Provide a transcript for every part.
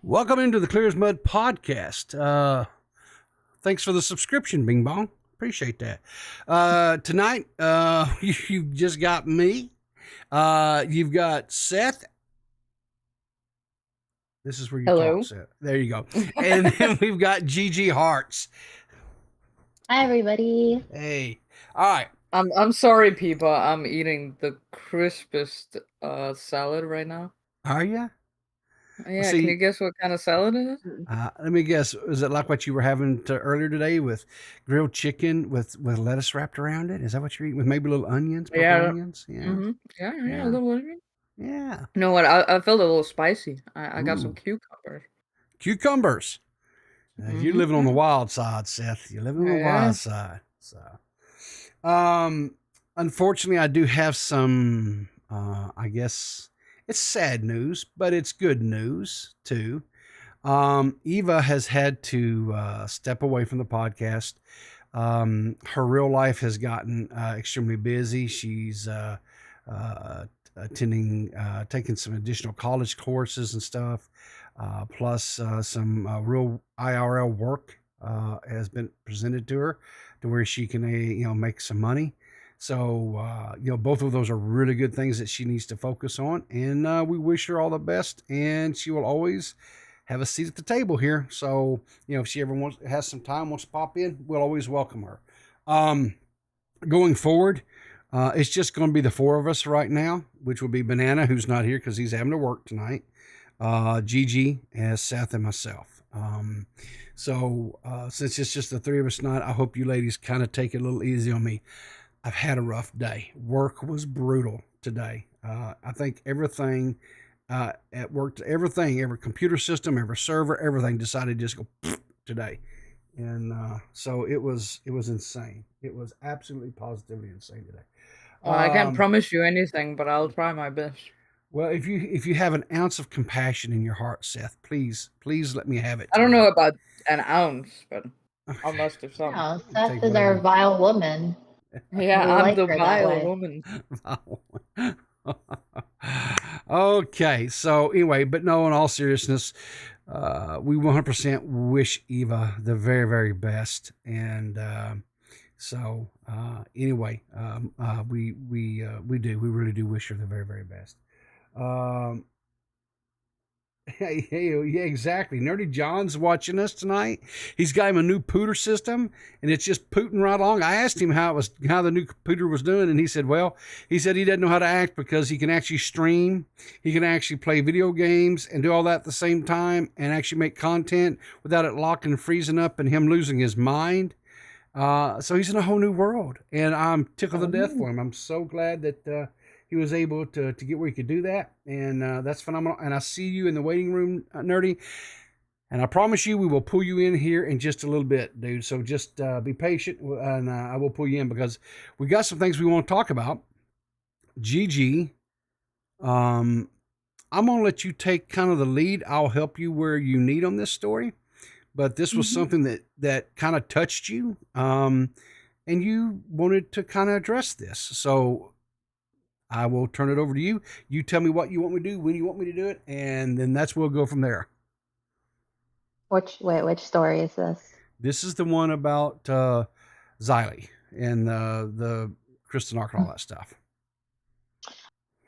Welcome into the Clear as Mud podcast. Thanks for the subscription, Bing Bong. Appreciate that. Tonight, you've just got me. You've got Seth. This is where you Hello. talk, Seth. There you go. And then we've got Gigi Hearts. Hi, everybody. Hey. All right. I'm sorry, people. I'm eating the crispest salad right now. Are you? Yeah, See, can you guess what kind of salad it is? let me guess. Is it like what you were having earlier today with grilled chicken with lettuce wrapped around it? Is that what you're eating with maybe little onions, purple Yeah. onions? Yeah. Yeah, a Yeah. little onion. Yeah. You know what? I felt a little spicy. I got some Ooh. cucumbers. Cucumbers. You're living on the wild side, Seth. You're living on the wild side. So, unfortunately, I do have some. I guess it's sad news, but it's good news too. Eva has had to step away from the podcast. Her real life has gotten extremely busy. She's attending, taking some additional college courses and stuff. Plus some real IRL work has been presented to her to where she can make some money. So both of those are really good things that she needs to focus on, and we wish her all the best, and she will always have a seat at the table here. So if she ever has some time, wants to pop in, we'll always welcome her. Going forward, it's just going to be the four of us right now, which will be Banana, who's not here because he's having to work tonight, Gigi, and Seth, and myself. So since it's just the three of us tonight, I hope you ladies kind of take it a little easy on me. I've had a rough day. Work was brutal today. I think everything at work, every computer system, every server, everything decided to just go today. And so it was insane. It was absolutely positively insane today. Well, I can't promise you anything, but I'll try my best. Well, if you have an ounce of compassion in your heart, Seth, please let me have it. I don't know about an ounce, but I must have some. No, Seth is our vile woman. Yeah, We I'm like the her that vile way. woman. Okay, so anyway, but no, in all seriousness, we 100% wish Eva the very, very best, and so anyway, we really do wish her the very, very best. Hey, yeah, exactly. Nerdy John's watching us tonight. He's got him a new pooter system, and it's just pooting right along. I asked him how the new pooter was doing, and he said, he doesn't know how to act because he can actually stream, he can actually play video games and do all that at the same time, and actually make content without it locking and freezing up and him losing his mind. So he's in a whole new world, and I'm tickled to death for him. I'm so glad that he was able to get where he could do that, and that's phenomenal. And I see you in the waiting room, Nerdy, and I promise you we will pull you in here in just a little bit, dude. So just be patient, and I will pull you in because we got some things we want to talk about. Gigi, I'm gonna let you take kind of the lead. I'll help you where you need on this story, but this was something that kind of touched you, and you wanted to kind of address this. So I will turn it over to you. You tell me what you want me to do, when you want me to do it, and then we'll go from there. Which story is this? This is the one about Xylee and the Kristen Ark and all that stuff.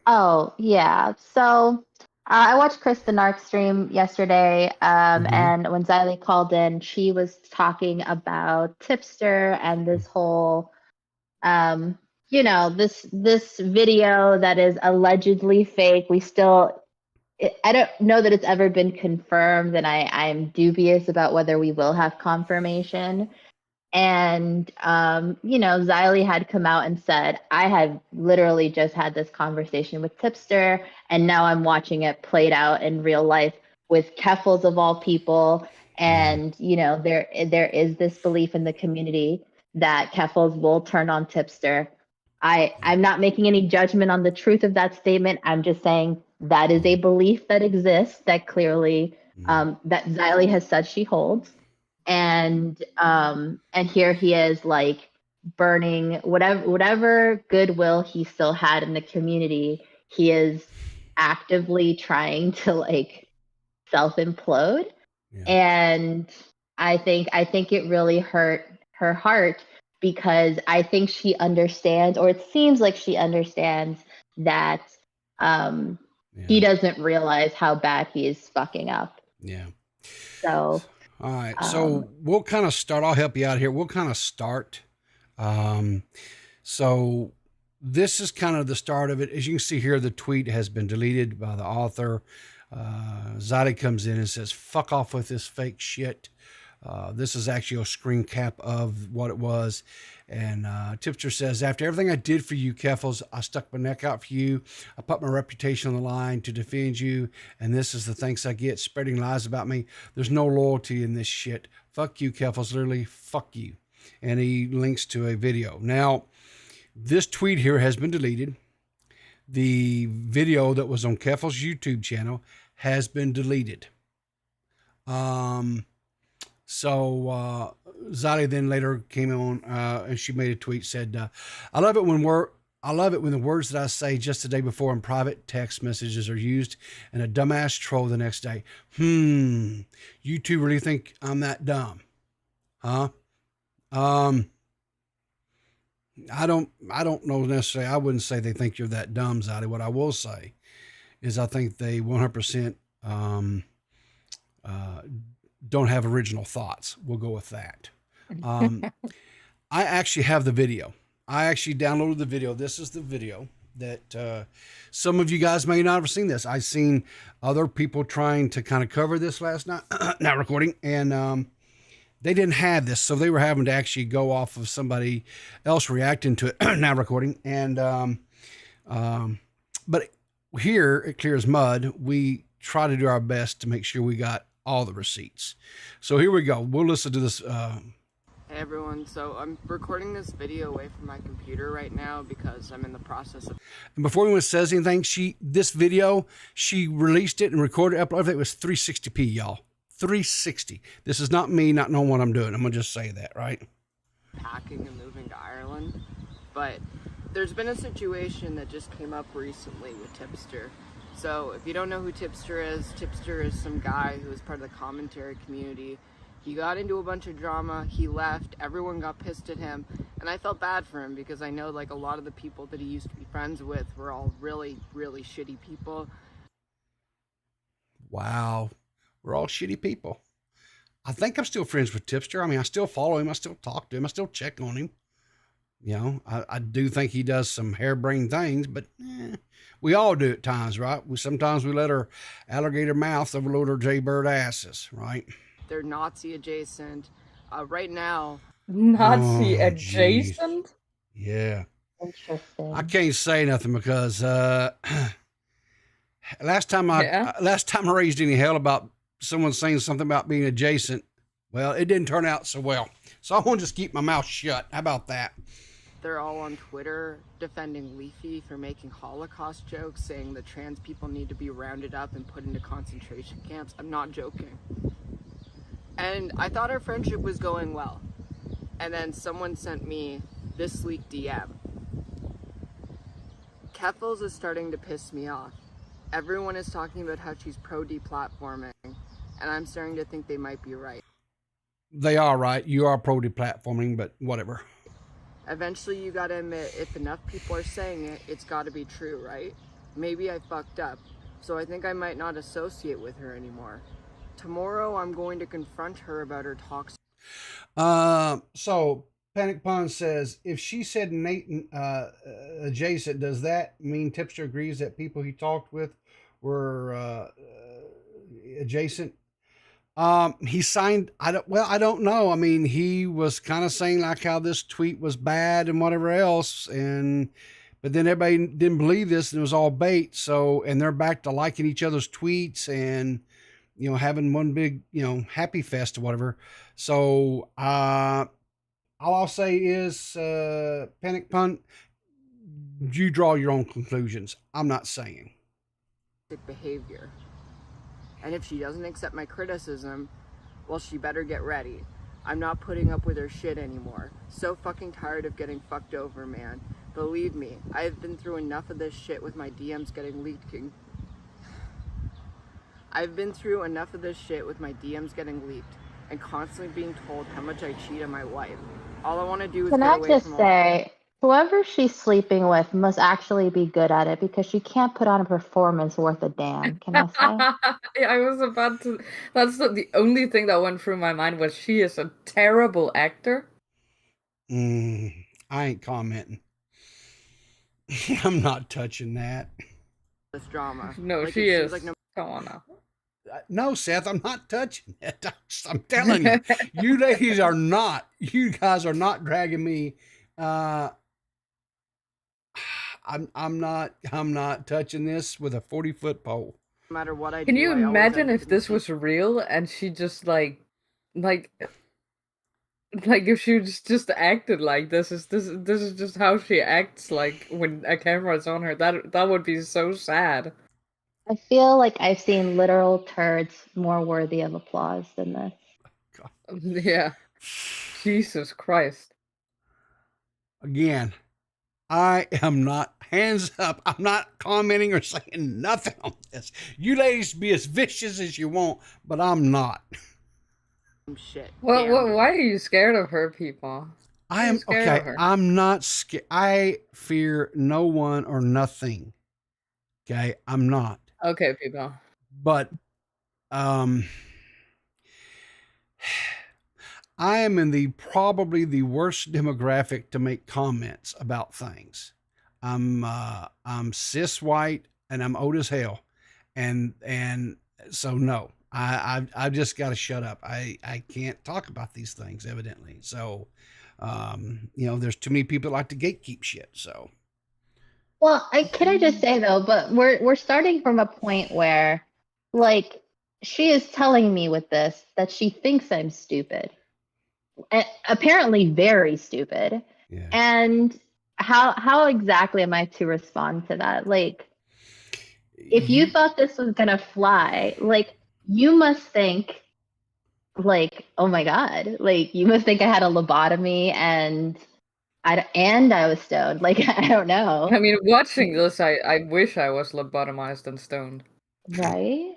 Oh, yeah. So I watched Kristen Ark stream yesterday, and when Xylee called in, she was talking about Tipster and this whole this video that is allegedly fake. I don't know that it's ever been confirmed, and I'm dubious about whether we will have confirmation. And Xylee had come out and said, I have literally just had this conversation with Tipster, and now I'm watching it played out in real life with keffals of all people. And there is this belief in the community that keffals will turn on Tipster. I'm not making any judgment on the truth of that statement. I'm just saying that is a belief that exists that clearly that Xylee has said she holds. And here he is, like, burning whatever goodwill he still had in the community. He is actively trying to, like, self implode. Yeah. And I think it really hurt her heart, because I think she understands, or it seems like she understands, that he doesn't realize how bad he is fucking up. Yeah. So all right. So we'll kind of start. I'll help you out here. We'll kind of start. So this is kind of the start of it. As you can see here, the tweet has been deleted by the author. Zadi comes in and says, fuck off with this fake shit. This is actually a screen cap of what it was. And Tipster says, after everything I did for you, Keffals, I stuck my neck out for you. I put my reputation on the line to defend you. And this is the thanks I get, spreading lies about me. There's no loyalty in this shit. Fuck you, Keffals. Literally, fuck you. And he links to a video. Now, this tweet here has been deleted. The video that was on Keffals' YouTube channel has been deleted. So Zadi then later came on and she made a tweet, said, I love it when the words that I say just the day before in private text messages are used in a dumbass troll the next day. You two really think I'm that dumb? Huh? I don't know necessarily. I wouldn't say they think you're that dumb, Zadi. What I will say is I think they 100% don't have original thoughts. We'll go with that. I actually have the video. I actually downloaded the video. This is the video that some of you guys may not have seen this. I've seen other people trying to kind of cover this last night, not recording, and they didn't have this, so they were having to actually go off of somebody else reacting to it, not recording. And but here at Clear as Mud, we try to do our best to make sure we got all the receipts. So here we go. We'll listen to this. Hey everyone, so I'm recording this video away from my computer right now because I'm in the process of... And before anyone says anything, this video, she released it and recorded it, uploaded it. It was 360p, y'all. 360. This is not me not knowing what I'm doing. I'm going to just say that, right? Packing and moving to Ireland, but there's been a situation that just came up recently with Tipster. So if you don't know who Tipster is some guy who is part of the commentary community. He got into a bunch of drama, he left, everyone got pissed at him, and I felt bad for him because I know like a lot of the people that he used to be friends with were all really, really shitty people. Wow. We're all shitty people. I think I'm still friends with Tipster. I mean, I still follow him. I still talk to him. I still check on him. You know, I do think he does some harebrained things, but we all do at times, right? Sometimes we let our alligator mouth overload our jaybird asses, right? They're Nazi adjacent. Right now. Nazi adjacent? Geez. Yeah. Interesting. I can't say nothing because last time I raised any hell about someone saying something about being adjacent, well, it didn't turn out so well. So I want to just keep my mouth shut. How about that? They're all on Twitter defending Leafy for making Holocaust jokes, saying that trans people need to be rounded up and put into concentration camps. I'm not joking. And I thought our friendship was going well. And then someone sent me this sleek DM. Keffals is starting to piss me off. Everyone is talking about how she's pro-deplatforming, and I'm starting to think they might be right. They are right. You are pro-deplatforming, but whatever. Eventually you gotta admit, if enough people are saying it, it's gotta be true, right? Maybe I fucked up, so I think I might not associate with her anymore. Tomorrow I'm going to confront her about her toxic... So Panic Pun says, if she said Nate adjacent, does that mean Tipster agrees that people he talked with were adjacent? He signed, I don't know. I mean, he was kind of saying like how this tweet was bad and whatever else. But then everybody didn't believe this and it was all bait. So, and they're back to liking each other's tweets and, you know, having one big, you know, happy fest or whatever. So, all I'll say is, Panic Pun, you draw your own conclusions. I'm not saying. behavior. And if she doesn't accept my criticism, well, she better get ready. I'm not putting up with her shit anymore. So fucking tired of getting fucked over, man. Believe me, I have been through enough of this shit with my DMs getting leaked. I've been through enough of this shit with my DMs getting leaked and constantly being told how much I cheat on my wife. All I want to do is Can get I away just from all. say, whoever she's sleeping with must actually be good at it because she can't put on a performance worth a damn. Can I say? Yeah, I was about to. That's the only thing that went through my mind was she is a terrible actor. I ain't commenting. I'm not touching that. This drama. No, Like, she it seems is. like no Come on now. No, Seth, I'm not touching it. I'm telling you, you ladies are not. You guys are not dragging me. I'm not touching this with a 40-foot pole. matter what I Can do, you I always imagine end up if in this the was real and she just like if she just acted like this is just how she acts like when a camera is on her. That would be so sad. I feel like I've seen literal turds more worthy of applause than this. Yeah. Jesus Christ. Again, I am not, hands up, I'm not commenting or saying nothing on this. You ladies be as vicious as you want, but I'm not. same shit. Well, Damn. why are you scared of her, people? I Why are you am scared okay. of her? I'm not scared. I fear no one or nothing. Okay, I'm not. Okay, people. But I am in the probably the worst demographic to make comments about things. I'm cis white and I'm old as hell, and so no, I've just got to shut up. I can't talk about these things evidently. So, there's too many people that like to gatekeep shit. So. Well, can I just say though, but we're starting from a point where, like, she is telling me with this that she thinks I'm stupid, and apparently very stupid. Yeah. And how exactly am I to respond to that? Like, if you thought this was gonna fly, like, you must think, like, oh my God, like, you must think I had a lobotomy and I was stoned. Like, I don't know. I mean, watching this, I wish I was lobotomized and stoned. Right?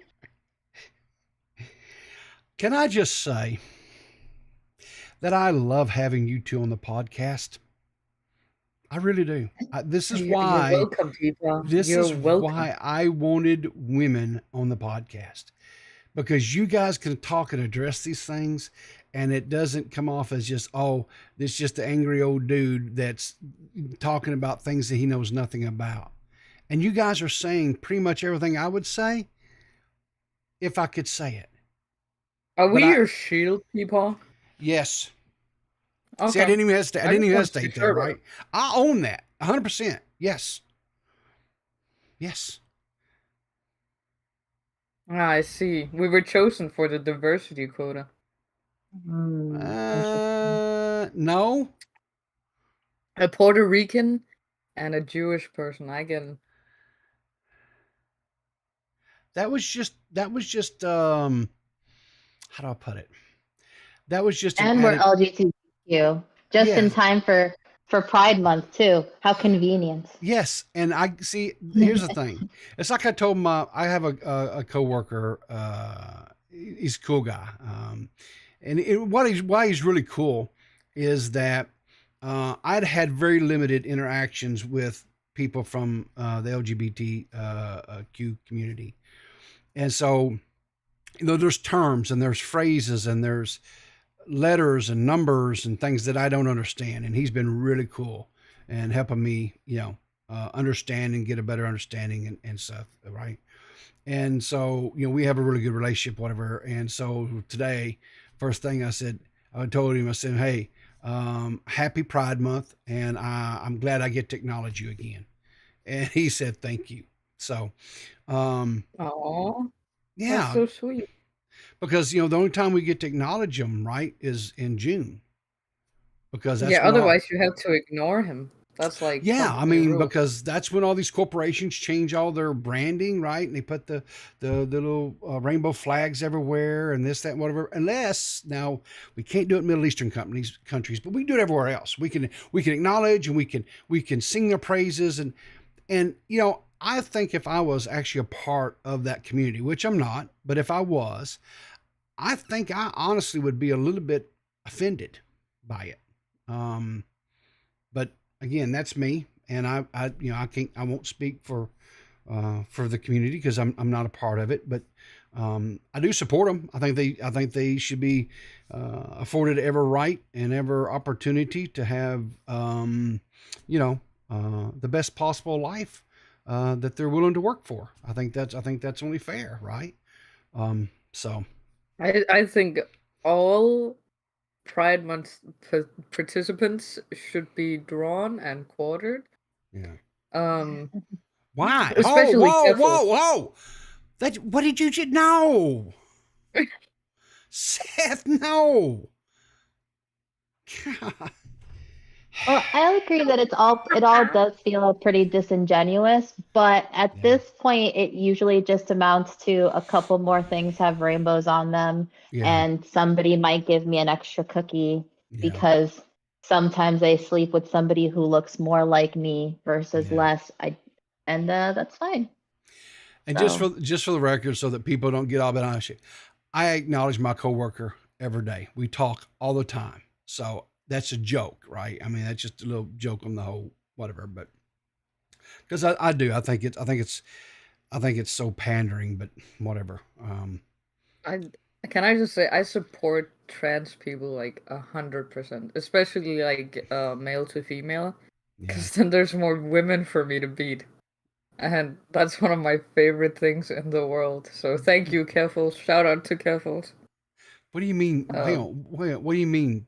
Can I just say that I love having you two on the podcast? I really do. This is You're why. welcome, people. This You're is welcome. why I wanted women on the podcast, because you guys can talk and address these things, and it doesn't come off as just, oh, this is just an angry old dude that's talking about things that he knows nothing about. And you guys are saying pretty much everything I would say if I could say it. Are we But your shield, people? Yes. Okay. See, I didn't even hesitate. I I didn't just even wanted to be hesitate sure there, about right? I own that 100%. Yes. Yes. Ah, I see. We were chosen for the diversity quota. No. A Puerto Rican and a Jewish person. I get it. That was just how do I put it? That was just an And we're added, LGBTQ, just in yeah. time for Pride Month too. How convenient. Yes, and I see. Here's the thing. It's like I told I have a coworker. He's a cool guy, and why he's really cool is that I'd had very limited interactions with people from the LGBTQ community, and so there's terms and there's phrases and there's letters and numbers and things that I don't understand, and he's been really cool and helping me, understand and get a better understanding and stuff, right? And so, we have a really good relationship, whatever. And so today, first thing I told him, I said, hey, happy Pride Month, and I'm glad I get to acknowledge you again. And he said, thank you. So, Aww. yeah, That's so sweet. because, the only time we get to acknowledge them, right, is in June. Because that's Yeah, when otherwise you have to ignore him. That's like company rules. because that's when all these corporations change all their branding, right? And they put the little rainbow flags everywhere and this, that, and whatever. Unless now we can't do it in Middle Eastern countries, but we can do it everywhere else. We can acknowledge and we can sing their praises and I think if I was actually a part of that community, which I'm not, but if I was, I think I honestly would be a little bit offended by it. Um, but again, that's me, and I won't speak for the community because I'm not a part of it. But I do support them. I think they should be afforded every right and every opportunity to have the best possible life that they're willing to work for. I think that's only fair, right? So I think all Pride Month participants should be drawn and quartered. yeah. Um, Why? Oh, especially whoa, keffals. whoa! What did you just? No, Seth, no. God. Well, I agree that it all does feel pretty disingenuous, but at Yeah. this point, it usually just amounts to a couple more things have rainbows on them, Yeah, and somebody might give me an extra cookie yeah, because sometimes I sleep with somebody who looks more like me versus yeah. less. That's fine. And So just for the record, so that people don't get all bent on shit, I acknowledge my coworker every day. We talk all the time, so that's a joke, right? I mean, that's just a little joke on the whole whatever. But because I do, I think it's so pandering, but whatever. I can I just say I support trans people like 100%, especially like male to female, Yeah. because then there's more women for me to beat, and that's one of my favorite things in the world. So thank you, Keffals. Shout out to Keffals. What do you mean? Hang on. What do you mean?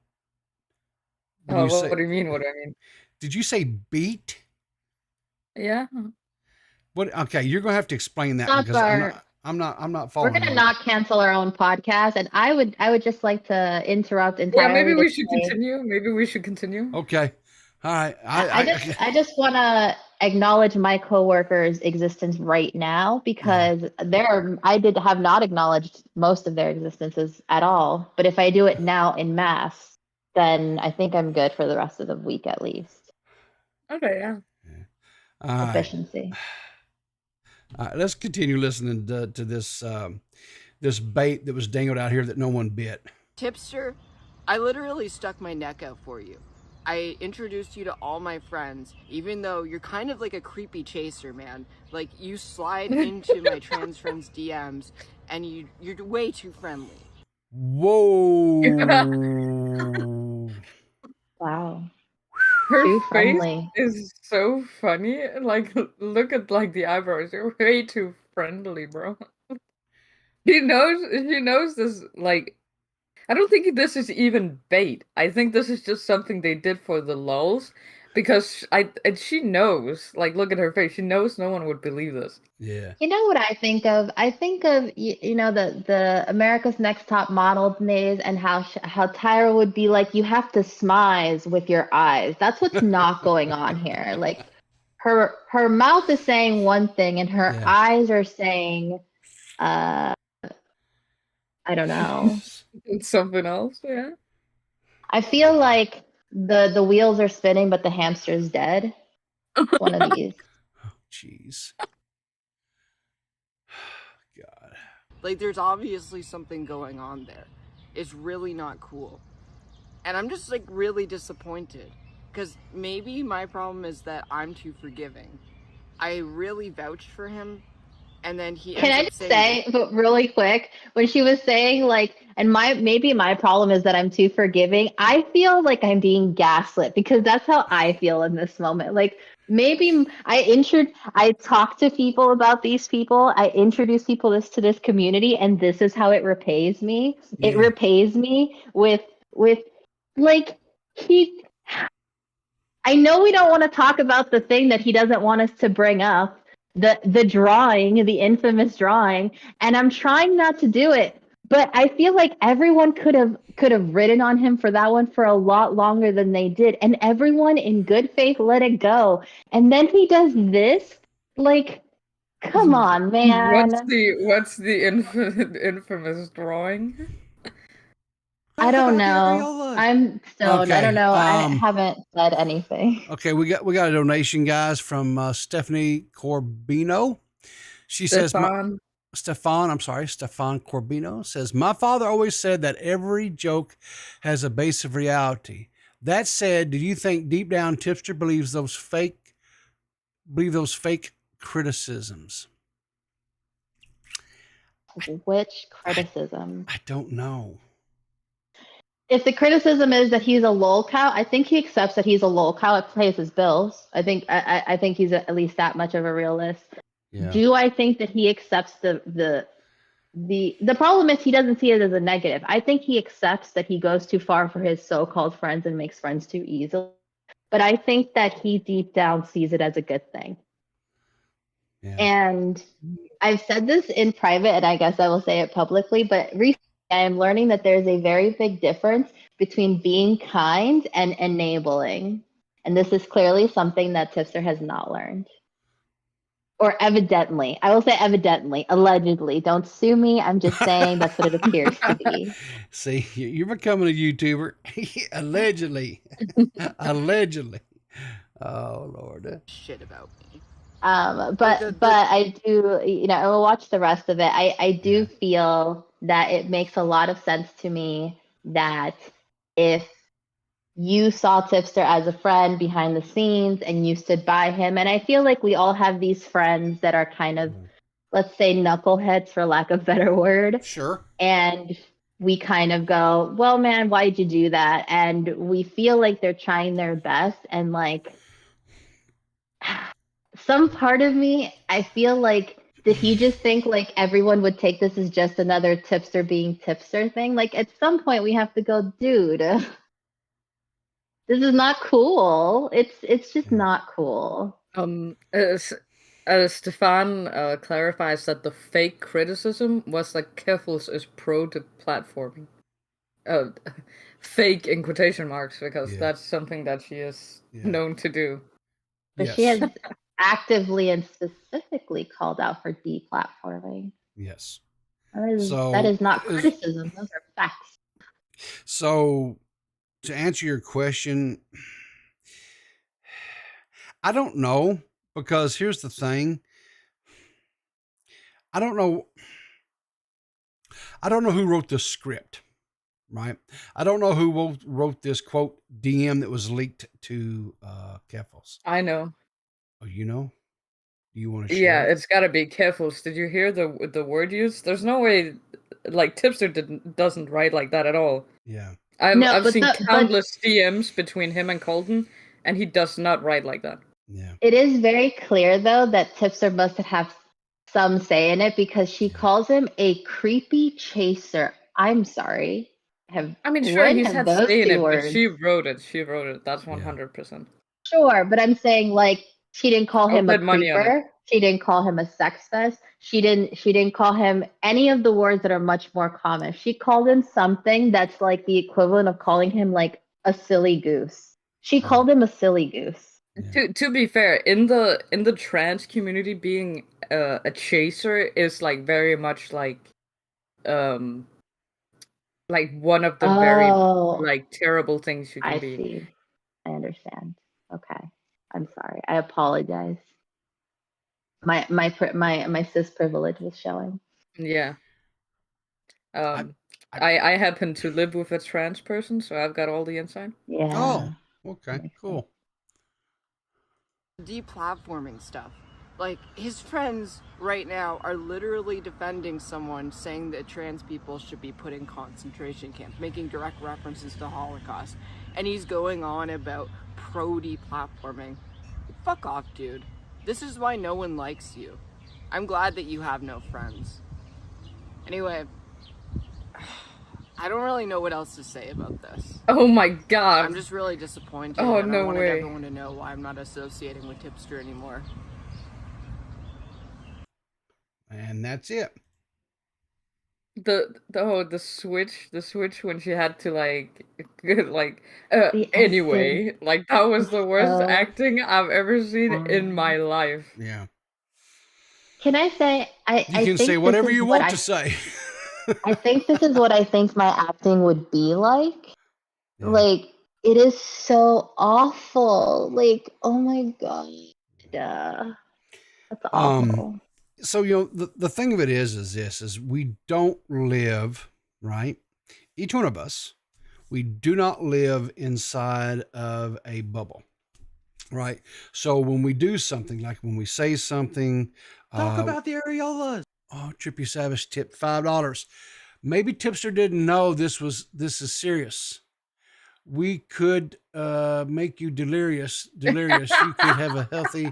When you What say, do you mean? What do I mean? did you say beat? Yeah. What? Okay, you're gonna have to explain that stop because our I'm not we're following gonna you. not cancel our own podcast, and I would just like to interrupt Yeah, maybe entirely to we should say continue. Maybe we should continue. Okay, all right. I just want to acknowledge my coworkers' existence right now Yeah. because I did have not acknowledged most of their existences at all. But if I do it now in mass, then I think I'm good for the rest of the week at least. Okay, yeah. All right. Efficiency. All right. Let's continue listening to this this bait that was dangled out here that no one bit. Tipster, I literally stuck my neck out for you. I introduced you to all my friends, even though you're kind of like a creepy chaser, man. Like, you slide into my trans friends' DMs, and you're way too friendly. Whoa. Wow. Her Too face friendly. is so funny. Like, look at like the eyebrows. You're way too friendly, bro. He knows this. Like, I don't think this is even bait. I think this is just something they did for the lulz, because she knows. Like, look at her face. She knows no one would believe this. Yeah. You know what I think of? I think of the America's Next Top Model days and how Tyra would be like, you have to smize with your eyes. That's what's not going on here. Like her mouth is saying one thing and her Yeah. eyes are saying I don't know. It's something else, yeah. I feel like the wheels are spinning but the hamster's dead. One of these. Oh, jeez. God. Like, there's obviously something going on there. It's really not cool. And I'm just, like, really disappointed. Because maybe my problem is that I'm too forgiving. I really vouched for him, and then he Can I ends up just saying, say, but really quick, when she was saying like, and maybe my problem is that I'm too forgiving. I feel like I'm being gaslit because that's how I feel in this moment. Like maybe I talk to people about these people. I introduce people to this community, and this is how it repays me. It Yeah. repays me with like he. I know we don't want to talk about the thing that he doesn't want us to bring up, the drawing, the infamous drawing, and I'm trying not to do it, but I feel like everyone could have ridden on him for that one for a lot longer than they did, and everyone in good faith let it go. And then he does this, like, come on, man. What's the infamous drawing? I don't know. Fabiola. I'm stoned. I don't Okay, know. I haven't said anything. Okay, we got a donation, guys, from Stephanie Corbino. She says, Stefan Corbino says, my father always said that every joke has a base of reality. That said, do you think deep down Tipster believes those fake criticisms? Which criticism? I don't know. If the criticism is that he's a lol cow, I think he accepts that he's a lol cow. It pays his bills. I think he's at least that much of a realist. Yeah. Do I think that he accepts the problem is he doesn't see it as a negative. I think he accepts that he goes too far for his so-called friends and makes friends too easily. But I think that he deep down sees it as a good thing. Yeah. And I've said this in private, and I guess I will say it publicly, but recently I am learning that there's a very big difference between being kind and enabling. And this is clearly something that Tipster has not learned. Or evidently. I will say evidently, allegedly. Don't sue me. I'm just saying that's what it appears to be. See, you're becoming a YouTuber. Allegedly. Allegedly. Oh, Lord. Shit about me. But I do, I will watch the rest of it. I do feel that it makes a lot of sense to me that if you saw Tipster as a friend behind the scenes and you stood by him, and I feel like we all have these friends that are kind of, let's say, knuckleheads for lack of a better word. Sure. And we kind of go, well, man, why'd you do that? And we feel like they're trying their best, and like some part of me, I feel like, did he just think like everyone would take this as just another Tipster being Tipster thing? Like at some point we have to go, dude, this is not cool. It's just not cool. Stefan clarifies that the fake criticism was that keffals is pro to platforming. Fake in quotation marks, because that's something that she is known to do. But she has actively and specifically called out for deplatforming. Yes. That is not criticism. Those are facts. So, to answer your question, I don't know, because here's the thing. I don't know who wrote the script, right? I don't know who wrote this quote DM that was leaked to keffals. I know. Oh, you know? Do you want to share? Yeah, it's got to be keffals. Did you hear the word used? There's no way, like, Tipster doesn't write like that at all. Yeah. I've seen countless DMs between him and Colton, and he does not write like that. Yeah. It is very clear, though, that Tipster must have some say in it, because she calls him a creepy chaser. I'm sorry. Sure, he's had say in it, but she wrote it. That's 100%. Sure, but I'm saying, like, she didn't call him a creeper. She didn't call him a sex fest. She didn't call him any of the words that are much more common. She called him something that's like the equivalent of calling him like a silly goose. She called him a silly goose. Yeah. To be fair, in the trans community, being a chaser is like very much like one of the very like terrible things you can be. I see. I understand. Okay. I'm sorry. I apologize. My cis privilege was showing. Yeah. I happen to live with a trans person, so I've got all the insight. Yeah. Oh, okay, cool. Deplatforming stuff. Like, his friends right now are literally defending someone saying that trans people should be put in concentration camps, making direct references to the Holocaust. And he's going on about pro-deplatforming. Fuck off, dude. This is why no one likes you. I'm glad that you have no friends. Anyway, I don't really know what else to say about this. Oh my god. I'm just really disappointed. Oh, no I wanted way. everyone to know why I'm not associating with Tipster anymore. And that's it. The switch when she had to anyway, like that was the worst acting I've ever seen in my life. Yeah. Can I say you can say whatever you want to say. I think this is what I think my acting would be like. Yeah. Like, it is so awful. Like, oh my God. That's awful. So, the thing of it is this, is we don't live, right? Each one of us, we do not live inside of a bubble, right? So when we do something, like when we say something, Talk about the areolas. oh, Trippy Savage tipped $5. Maybe Tipster didn't know this is serious. We could make you delirious. You could have a healthy.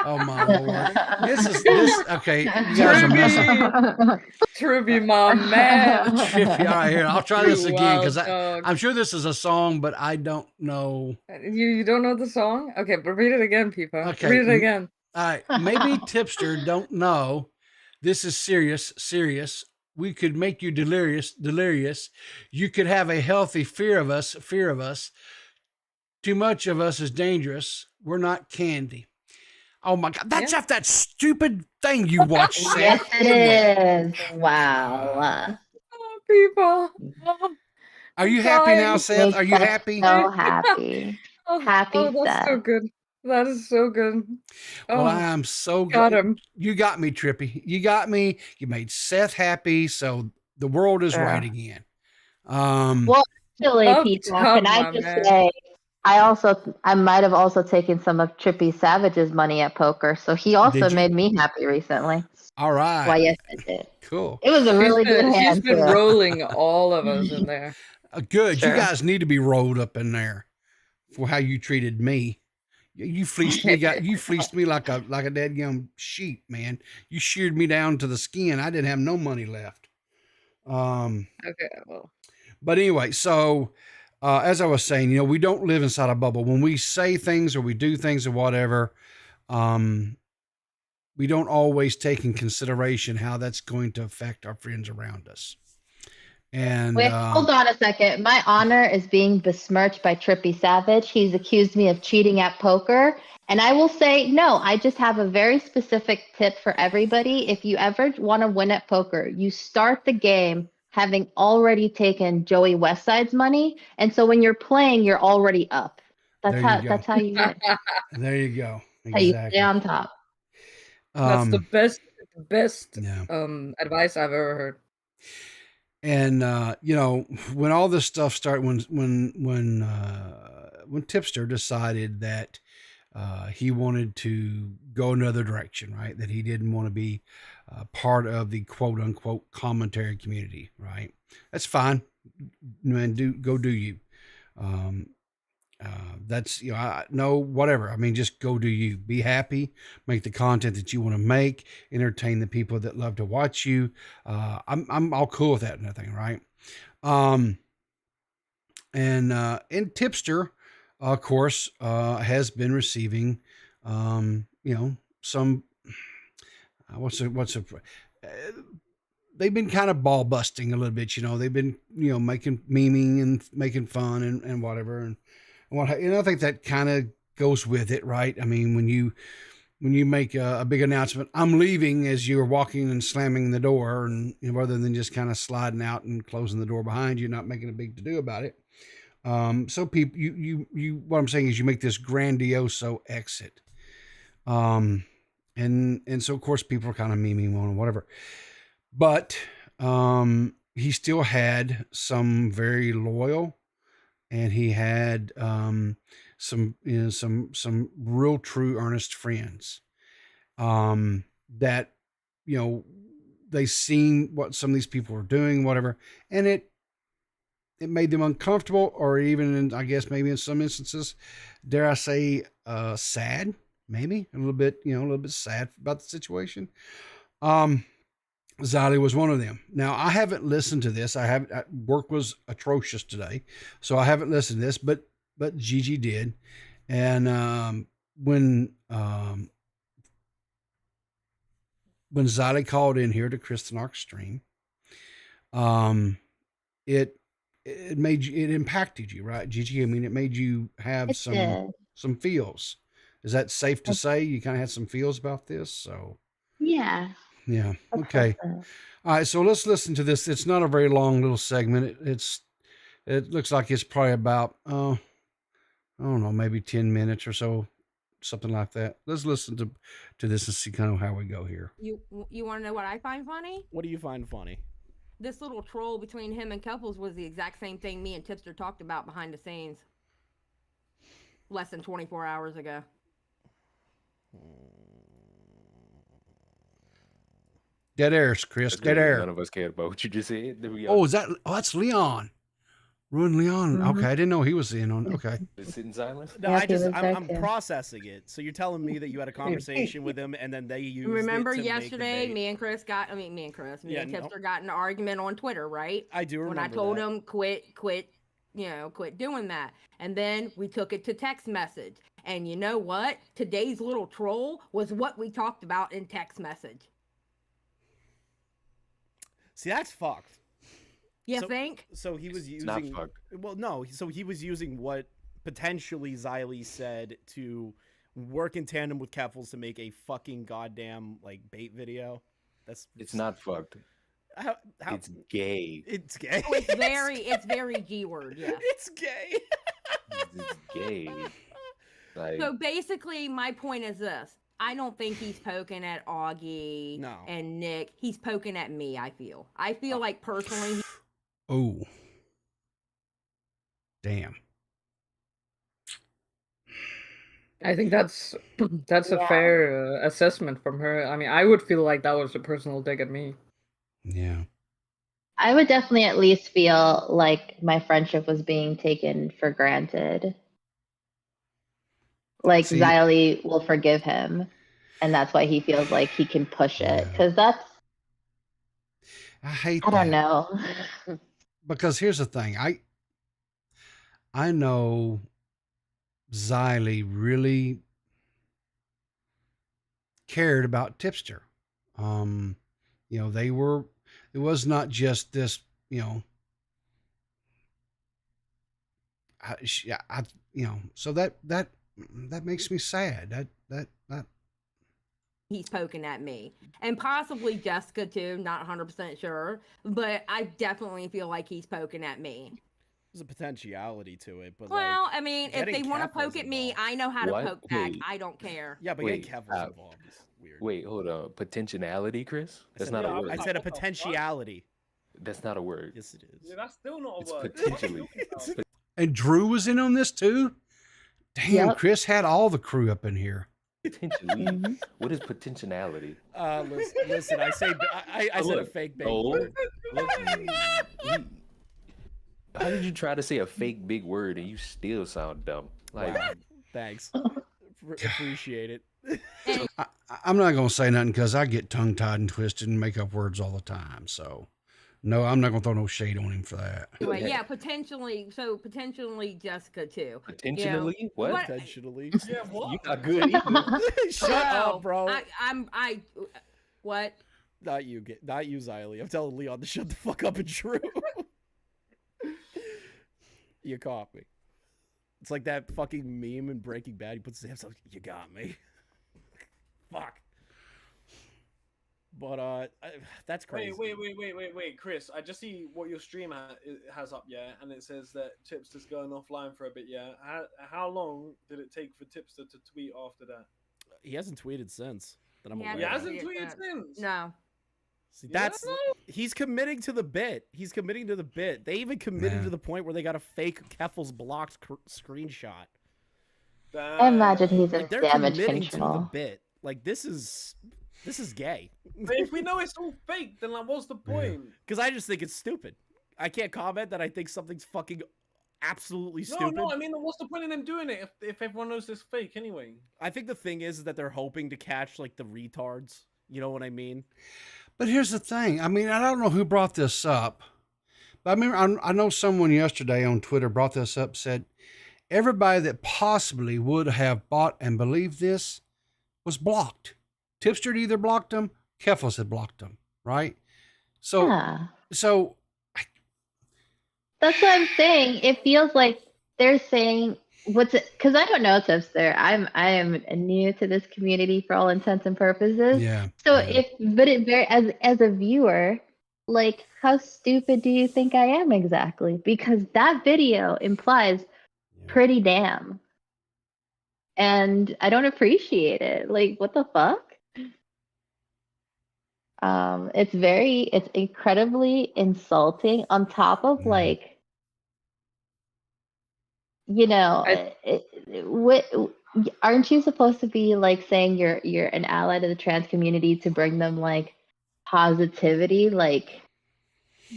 Oh my Lord! This. Okay, you guys are messing. Trippy, my man. Trippy. All right, here, I'll try this You again because wild dog. I'm sure this is a song, but I don't know. You don't know the song? Okay, but read it again, people. Okay, Read it again. All right, maybe Tipster don't know. This is serious. We could make you delirious. You could have a healthy fear of us. Too much of us is dangerous. We're not candy. Oh my God, that's off that stupid thing you watched, Yes, Seth. it is. Wow. Oh, people. Oh, Are you I'm happy now, crying. Seth? Are you Makes us happy? So happy. Happy Oh, that's so Seth. good. That is so good. Well, Oh, I'm so got glad. him. You got me, Trippy. You got me. You made Seth happy, so the world is right Yeah. again. Well, actually, Up Pete, top, can I my just man. say, I might have also taken some of Trippy Savage's money at poker, so he also Did you? made me happy recently. All right. Why, yes, I did. Cool. It was a really good She's hand, been too. rolling all of us in there. Good. You Sure. guys need to be rolled up in there for how you treated me. You fleeced me. You fleeced me like a dead young sheep, man. You sheared me down to the skin. I didn't have no money left. Okay, well. But anyway, so as I was saying, we don't live inside a bubble. When we say things or we do things or whatever, we don't always take in consideration how that's going to affect our friends around us. And Wait, hold on a second. My honor is being besmirched by Trippy Savage. He's accused me of cheating at poker. And I will say, no, I just have a very specific tip for everybody. If you ever want to win at poker, you start the game having already taken Joey Westside's money. And so when you're playing, you're already up. There you go. That's how you win. there you go. How you Exactly. stay on top. That's the best Yeah. advice I've ever heard. And when all this stuff started, when Tipster decided that he wanted to go another direction, right? That he didn't want to be part of the quote unquote commentary community, right? That's fine, man. Do you? That's whatever. I mean, just go do you. Be happy. Make the content that you want to make. Entertain the people that love to watch you. I'm all cool with that and everything, right? And Tipster, of course, has been receiving, some they've been kind of ball busting a little bit. They've been making memeing and making fun and whatever and. I think that kind of goes with it, right? I mean, when you make a big announcement, I'm leaving, as you're walking and slamming the door, and rather than just kind of sliding out and closing the door behind you, not making a big to do about it. So people, what I'm saying is, you make this grandioso exit, and so of course people are kind of memeing on or whatever, but he still had some very loyal. And he had some real true earnest friends that they seen what some of these people were doing, whatever, and it made them uncomfortable, or even I guess maybe in some instances, dare I say, sad, maybe a little bit sad about the situation. Zali was one of them. Now, I haven't listened to this. Work was atrocious today, so I haven't listened to this, but Gigi did. And when Zali called in here to Kristen Ark's stream, it impacted you, right, Gigi? I mean, it made you have some feels. Is that safe to say? You kind of had some feels about this, so Yeah. Yeah. Let's Okay. listen. All right. So let's listen to this. It's not a very long little segment. It looks like it's probably about I don't know, maybe 10 minutes or so, something like that. Let's listen to this and see kind of how we go here. You want to know what I find funny? What do you find funny? This little troll between him and Keffals was the exact same thing me and Tipster talked about behind the scenes less than 24 hours ago. Dead air, Chris. That's Dead good. air. None of us cared about what you just said. There we go. Oh, that's Leon. Ruin Leon. Mhm. Okay, I didn't know he was in on. Okay. Just sit in silence. No, Yes, I he just was there I'm too. processing it. So you're telling me that you had a conversation with him and then they used Remember it to yesterday, make the bait. me and Chris, me Yeah, and no. Tipster got in an argument on Twitter, right? I do remember When I told that. him quit doing that. And then we took it to text message. And you know what? Today's little troll was what we talked about in text message. See, that's fucked. You So- think? So he was It's not using. fucked. Well, no. So he was using what potentially Xylee said to work in tandem with Keffals to make a fucking goddamn like bait video. That's It's not fucked. how It's gay. it's gay. Oh, it's very G word, yeah. It's gay. It's gay. Like, So basically, my point is this. I don't think he's poking at Augie No. and Nick. He's poking at me, I feel. I feel like personally, Oh. Damn. I think that's a fair assessment from her. I mean, I would feel like that was a personal dig at me. Yeah. I would definitely at least feel like my friendship was being taken for granted. Like See- Xylee will forgive him, and that's why he feels like he can push it. Yeah. Because that's, I hate I don't that. know. Because here's the thing. I know Xylee really cared about Tipster. It was not just this, so that makes me sad. That he's poking at me. And possibly Jessica too, not 100% sure. But I definitely feel like he's poking at me. There's a potentiality to it, but Well, like, I mean, if getting they want to Keffals poke at me, involved. I know how to What? poke back. Wait. I don't care. yeah, but Wait, getting Keffals uh, involved is weird. wait, hold on. Potentiality, Chris? I That's said- not yeah, a word. I said a What the fuck? potentiality. That's not a word. Yes, it is. Yeah, that's still not a It's word. potentially. What are you talking and Drew was in on this too. Damn, Yep. Chris had all the crew up in here. Potentially. Mhm. What is potentiality? Listen, I said a Look, fake bait no. word. Look, how did you try to say a fake big word and you still sound dumb? Like, Wow. Thanks. Appreciate it. I'm not gonna say nothing because I get tongue tied and twisted and make up words all the time. So, no, I'm not gonna throw no shade on him for that. Anyway, yeah, potentially. So potentially Jessica too. potentially? what- What? Potentially. about? Yeah, what? You're not good either. Shut up, bro. What? Not you, Xylee. I'm telling Leon to shut the fuck up and true. You caught me. It's like that fucking meme in Breaking Bad. He puts his hands up. You got me. Fuck. But that's crazy. Wait, Chris. I just see what your stream has up, yeah, and it says that Tipster's going offline for a bit, yeah. How long did it take for Tipster to tweet after that? He hasn't tweeted since that I'm Yeah, aware He I of. hasn't see it tweeted then. since. No. See, Yeah, that's he's committing to the bit. He's committing to the bit. They even committed Yeah. to the point where they got a fake Keffals blocked I screenshot. imagine he's in Like they're damage committing to the control. bit. Like this is gay. But if we know it's all fake, then like, what's the point? Because I just think it's stupid. I can't comment that I think something's fucking absolutely No, stupid. no. I mean, what's the point in them doing it if everyone knows it's fake anyway? I think the thing is that they're hoping to catch like the retards. You know what I mean? But here's the thing. I mean, I don't know who brought this up, but I mean, I know someone yesterday on Twitter brought this up, said everybody that possibly would have bought and believed this was blocked. Tipster had either blocked them, Keffals had blocked them, right? So, Yeah. so That's what I'm saying. It feels like they're saying what's it? Because I don't know tipster. I am new to this community for all intents and purposes. Yeah. So yeah. but it very as a viewer, like how stupid do you think I am exactly? Because that video implies pretty damn, and I don't appreciate it. Like what the fuck? It's incredibly insulting. On top of Yeah. like, you know, what aren't you supposed to be like saying you're an ally to the trans community to bring them like positivity? Like,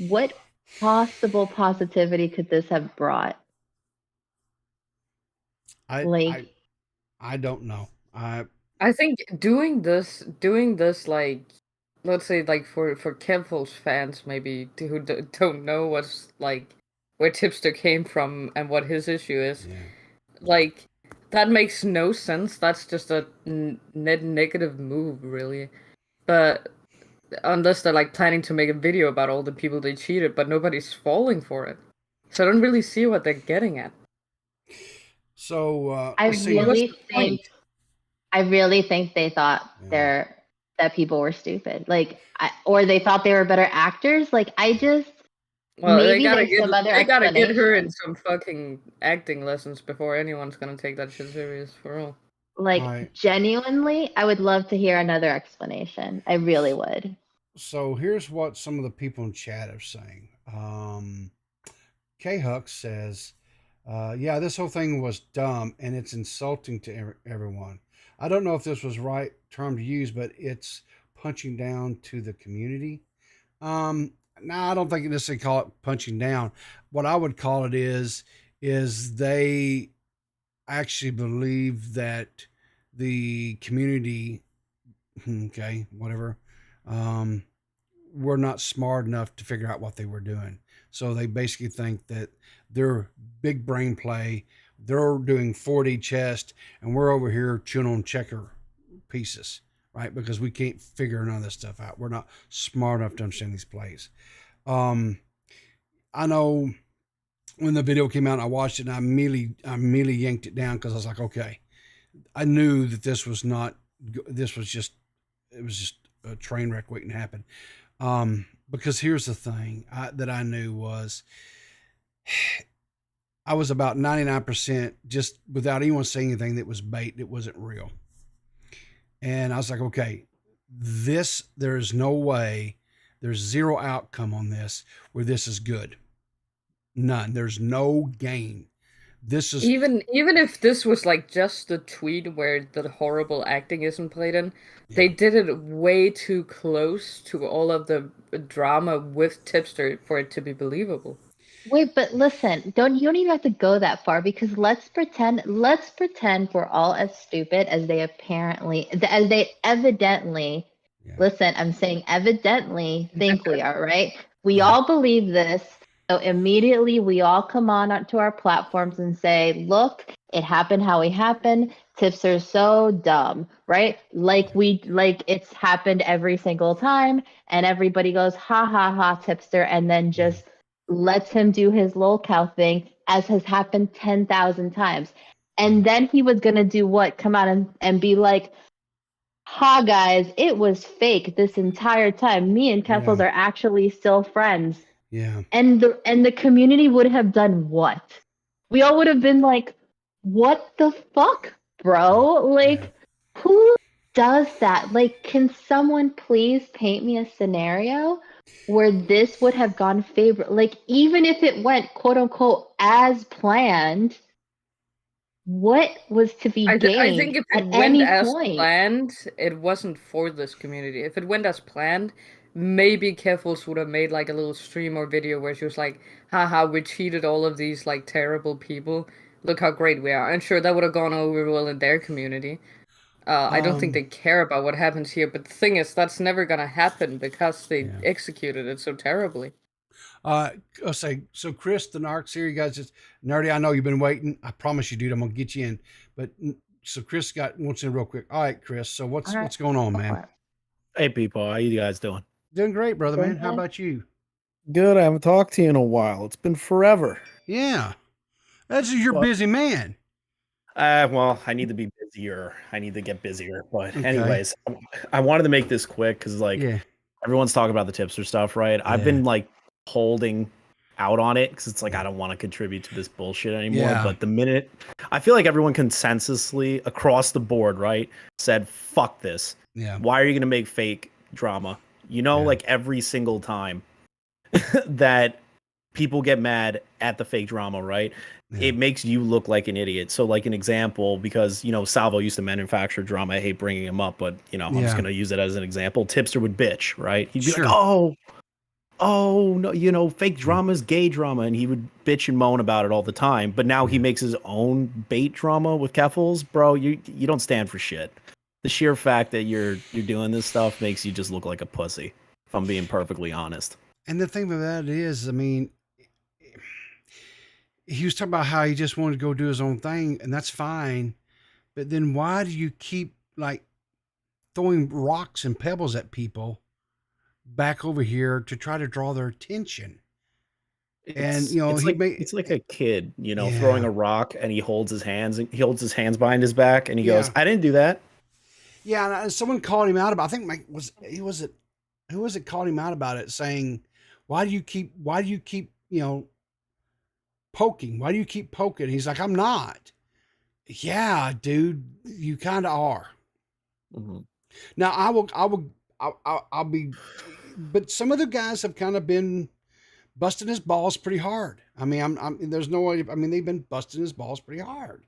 what possible positivity could this have brought? Like, I don't know. I think doing this, like, let's say, like for keffals fans maybe who don't know what's like where Tipster came from and what his issue is, Yeah. like that makes no sense. That's just a net negative move, really. But unless they're like planning to make a video about all the people they cheated, but nobody's falling for it, so I don't really see what they're getting at. So I let's see. What's really the think point? I really think they thought Yeah. that people were stupid. Like, or they thought they were better actors. Like, I just Well, maybe there's some other they gotta get her in explanation. some fucking acting lessons before anyone's gonna take that shit serious for real. Like, Right. genuinely, I would love to hear another explanation. I really would. So here's what some of the people in chat are saying. K Huck says, yeah, this whole thing was dumb and it's insulting to everyone. I don't know if this was right term to use, but it's punching down to the community. No, I don't think you necessarily call it punching down. What I would call it is they actually believe that the community, okay, whatever, um, were not smart enough to figure out what they were doing. So they basically think that their big brain play, they're doing 4D chest, and we're over here chewing on checker pieces, right? Because we can't figure none of this stuff out. We're not smart enough to understand these plays. I know when the video came out, I watched it and I immediately yanked it down because I was like, okay, I knew that this was not. This was just. It was just a train wreck waiting to happen. Because here's the thing that I knew was I was about 99% just without anyone saying anything that was bait. It wasn't real. And I was like, okay, there is no way, there's zero outcome on this where this is good. None. There's no gain. This is even if this was like just the tweet where the horrible acting isn't played in, they did it way too close to all of the drama with Tipster for it to be believable. Wait, but listen, you don't even have to go that far because let's pretend we're all as stupid as they evidently listen, I'm saying evidently think we are, right? We all believe this. So immediately we all come on to our platforms and say, look, it happened how it happened. Tips are so dumb, right? Like it's happened every single time, and everybody goes, ha ha ha, tipster, and then just lets him do his lolcow thing, as has happened 10,000 times. And then he was gonna do what? Come out and be like, ha guys, it was fake this entire time. Me and Keffals are actually still friends. Yeah. And the community would have done what? We all would have been like, what the fuck, bro? Like, who does that? Like, can someone please paint me a scenario where this would have gone favorable? Like, even if it went quote unquote as planned, what was to be gained I think if it at went any as point? planned, it wasn't for this community. If it went as planned, maybe Keffals would have made like a little stream or video where she was like, haha, we cheated all of these like terrible people. Look how great we are. And sure, that would have gone over well in their community. I don't think they care about what happens here, but the thing is, that's never gonna happen because they executed it so terribly. I'll say, so Chris, the Narcs here, you guys just nerdy. I know you've been waiting. I promise you, dude, I'm gonna get you in. But so Chris wants in real quick. All right, Chris. So what's going on, man? Hey, people, how you guys doing? Doing great, brother, man. How about you? Good. I haven't talked to you in a while. It's been forever. Yeah, you're a busy man. Well, I need to be busier. I need to get busier. But Okay. anyways, I wanted to make this quick because like Yeah. everyone's talking about the tipster stuff, right? I've been like holding out on it because it's like I don't want to contribute to this bullshit anymore. Yeah. But the minute I feel like everyone consensusly across the board, right, said fuck this. Yeah. Why are you gonna make fake drama? You know, Yeah. like every single time that people get mad at the fake drama, right? Yeah. It makes you look like an idiot. So, like an example, because you know Salvo used to manufacture drama. I hate bringing him up, but you know I'm just gonna use it as an example. Tipster would bitch, right? He'd be Sure. like, "Oh no, you know, fake drama is gay drama," and he would bitch and moan about it all the time. But now he makes his own bait drama with keffals, bro. You don't stand for shit. The sheer fact that you're doing this stuff makes you just look like a pussy. If I'm being perfectly honest. And the thing about that is, I mean, he was talking about how he just wanted to go do his own thing, and that's fine. But then why do you keep like throwing rocks and pebbles at people back over here to try to draw their attention? And you know, it's like a kid, you know, throwing a rock and he holds his hands behind his back and he goes, "I didn't do that." Yeah, and someone called him out about. I think who was it called him out about it, saying, why do you keep you know poking? Why do you keep poking? He's like, I'm not. Yeah, dude, you kind of are. Mm-hmm. Now I'll be, but some of the guys have kind of been busting his balls pretty hard. I mean, there's no way. I mean, they've been busting his balls pretty hard.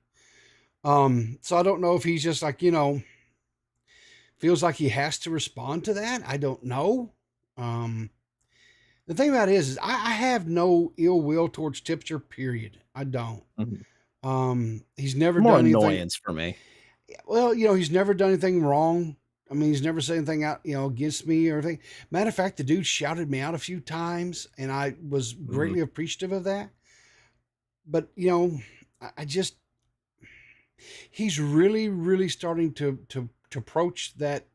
So I don't know if he's just like, you know, feels like he has to respond to that. I don't know. The thing about it is I have no ill will towards Tipster, period. I don't. Mm-hmm. He's never More done anything. annoyance for me. Well, you know, he's never done anything wrong. I mean, he's never said anything out, you know, against me or anything. Matter of fact, the dude shouted me out a few times, and I was greatly appreciative of that. But you know, I just he's really, really starting to approach that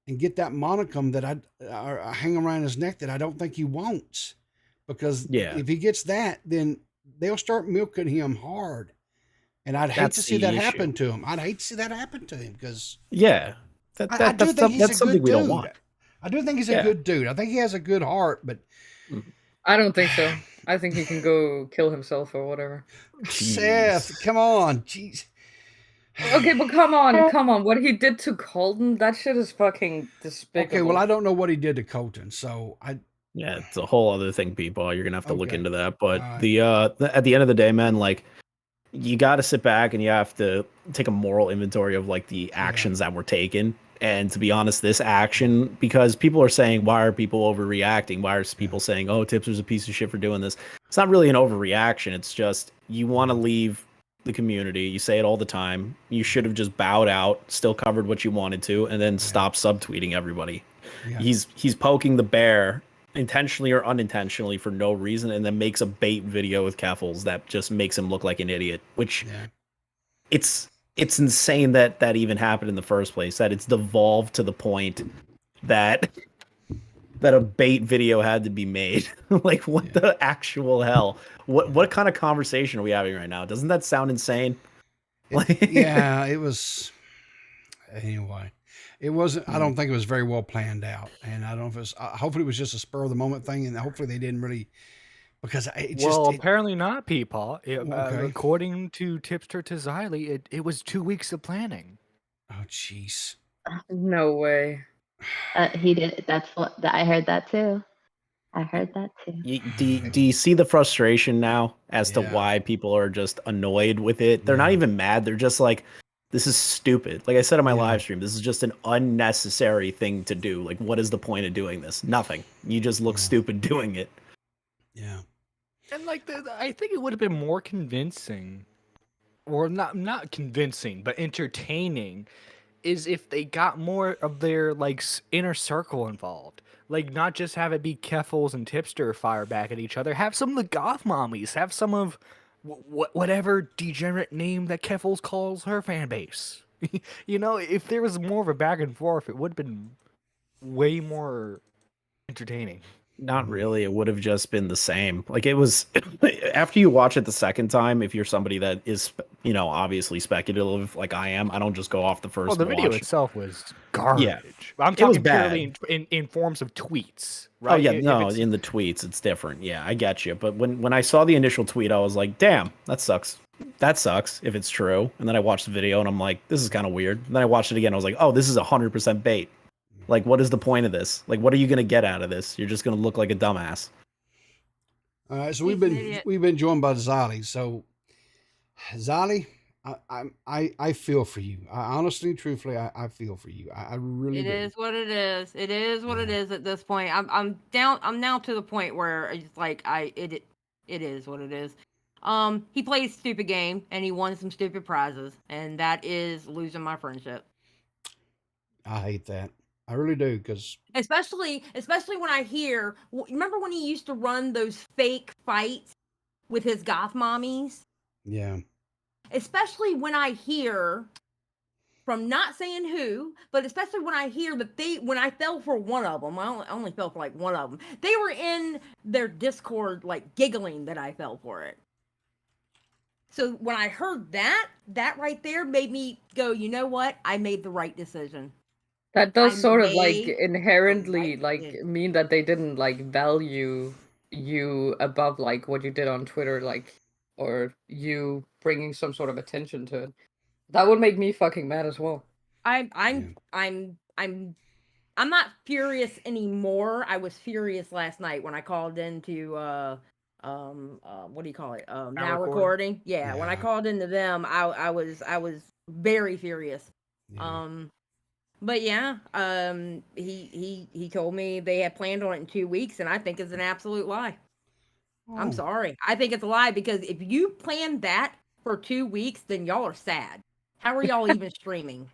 and get that monicum that I hang around his neck that I don't think he wants, because if he gets that, then they'll start milking him hard, and I'd hate to see that happen to him. I'd hate to see that happen to him because I do think that's something we don't want. I do think he's a good dude. I think he has a good heart, but I don't think so. I think he can go kill himself or whatever. Seth, come on, jeez. Okay, but come on. What he did to Colton, that shit is fucking despicable. Okay, well, I don't know what he did to Colton, so yeah, it's a whole other thing, people. You're gonna have to look into that. But at the end of the day, man, like you got to sit back and you have to take a moral inventory of like the actions that were taken. And to be honest, this action, because people are saying, why are people overreacting? Why are people saying, oh, Tipster's a piece of shit for doing this? It's not really an overreaction. It's just you want to leave the community. You say it all the time. You should have just bowed out, still covered what you wanted to, and then stop subtweeting everybody. Yeah. He's poking the bear intentionally or unintentionally for no reason, and then makes a bait video with keffals that just makes him look like an idiot, which it's insane that even happened in the first place, that it's devolved to the point that a bait video had to be made. Like, what the actual hell? What kind of conversation are we having right now? Doesn't that sound insane? Yeah, it was. Anyway, it wasn't. I don't think it was very well planned out, and I don't know if it was. Hopefully, it was just a spur of the moment thing, and hopefully they didn't really. Because apparently not, people. According to Tipster to Xylee, it was 2 weeks of planning. Oh, jeez. No way. He did. That's what I heard that too. I heard that too. Do you see the frustration now as to why people are just annoyed with it? They're not even mad. They're just like, this is stupid. Like I said on my live stream, this is just an unnecessary thing to do. Like, what is the point of doing this? Nothing. You just look stupid doing it. Yeah. And like, I think it would have been more convincing, or not convincing, but entertaining, is if they got more of their like inner circle involved. Like, not just have it be keffals and Tipster fire back at each other. Have some of the goth mommies. Have some of whatever degenerate name that keffals calls her fan base. You know, if there was more of a back and forth, it would have been way more entertaining. Not really. It would have just been the same. Like it was after you watch it the second time, if you're somebody that is, obviously speculative like I am, I don't just go off the first Well, the video watch. itself was Yeah. garbage. I'm It was talking purely bad. in forms of tweets, Oh right? yeah, If no, it's- in the tweets it's different. Yeah, I get you. But when I saw the initial tweet, I was like, damn, that sucks. That sucks if it's true. And then I watched the video and I'm like, this is kind of weird. And then I watched it again. I was like, oh, this is 100% bait. Like, what is the point of this? Like, what are you gonna get out of this? You're just gonna look like a dumbass. All right, so He's an idiot. we've been joined by Zali. So Zali, I feel for you. I honestly, truthfully, I feel for you. I really It do. is what it is. It is what it is at this point. I'm now to the point where it's like it is what it is. He plays stupid game and he won some stupid prizes, and that is losing my friendship. I hate that. I really do, because Especially when I hear. Remember when he used to run those fake fights with his goth mommies? yeah. Especially when I hear from, not saying who, but especially when I hear that when I fell for one of them, I only fell for like one of them. They were in their Discord like giggling that I fell for it. So when I heard that right there made me go, you know what? I made the right decision. That does I sort of like made the inherently right like decision. mean that they didn't like value you above like what you did on Twitter, like, or you bringing some sort of attention to it. That would make me fucking mad as well. I'm not furious anymore. I was furious last night when I called into what do you call it? Now recording. Yeah, when I Yeah. called into them, I was very furious. Yeah. But yeah, he told me they had planned on it in 2 weeks, and I think it's an absolute lie. I'm Oh. sorry. I think it's a lie because if you planned that for 2 weeks, then y'all are sad. How are y'all even streaming?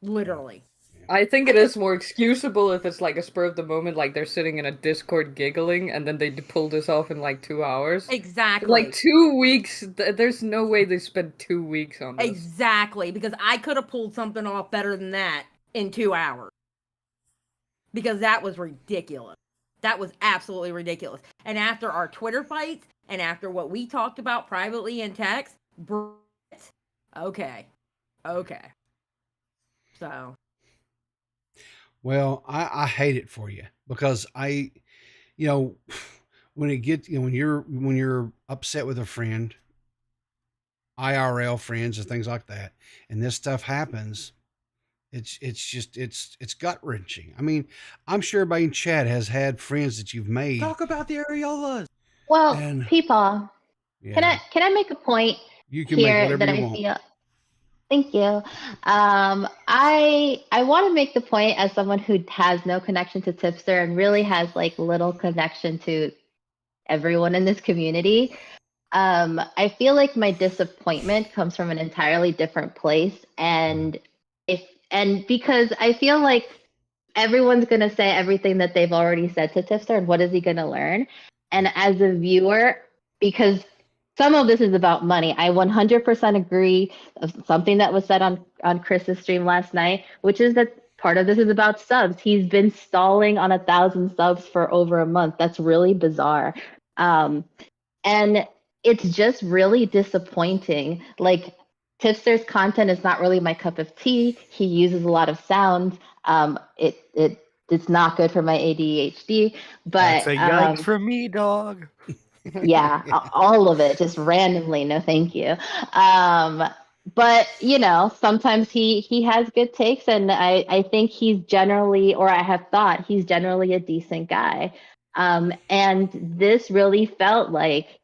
Literally. I think it is more excusable if it's like a spur of the moment, like they're sitting in a Discord giggling, and then they pull this off in like 2 hours. Exactly. Like 2 weeks, there's no way they spent 2 weeks on this. Exactly, because I could have pulled something off better than that in 2 hours. Because that was ridiculous. That was absolutely ridiculous. And after our Twitter fights, and after what we talked about privately in text, okay. So. Well, I hate it for you, because when it gets, when you're upset with a friend, IRL friends and things like that, and this stuff happens, it's just it's gut wrenching. I mean, I'm sure everybody in chat has had friends that you've made. Talk about the areolas. Well, And- Peepaw, Yeah, can I make a point you can make here whatever that you I want. feel? Thank you. I want to make the point as someone who has no connection to Tipster and really has like little connection to everyone in this community. I feel like my disappointment comes from an entirely different place, and because I feel like everyone's gonna say everything that they've already said to Tipster, and what is he gonna learn? And as a viewer, because some of this is about money, I 100% agree of something that was said on Chris's stream last night, which is that part of this is about subs. He's been stalling on 1,000 subs for over a month. That's really bizarre. And it's just really disappointing. Like, Tipster's content is not really my cup of tea. He uses a lot of sounds. It's not good for my ADHD. But That's a yikes for me, dog. yeah, all of it, just randomly. No, thank you. But sometimes he has good takes, and I think he's generally, or I have thought he's generally a decent guy. And this really felt like,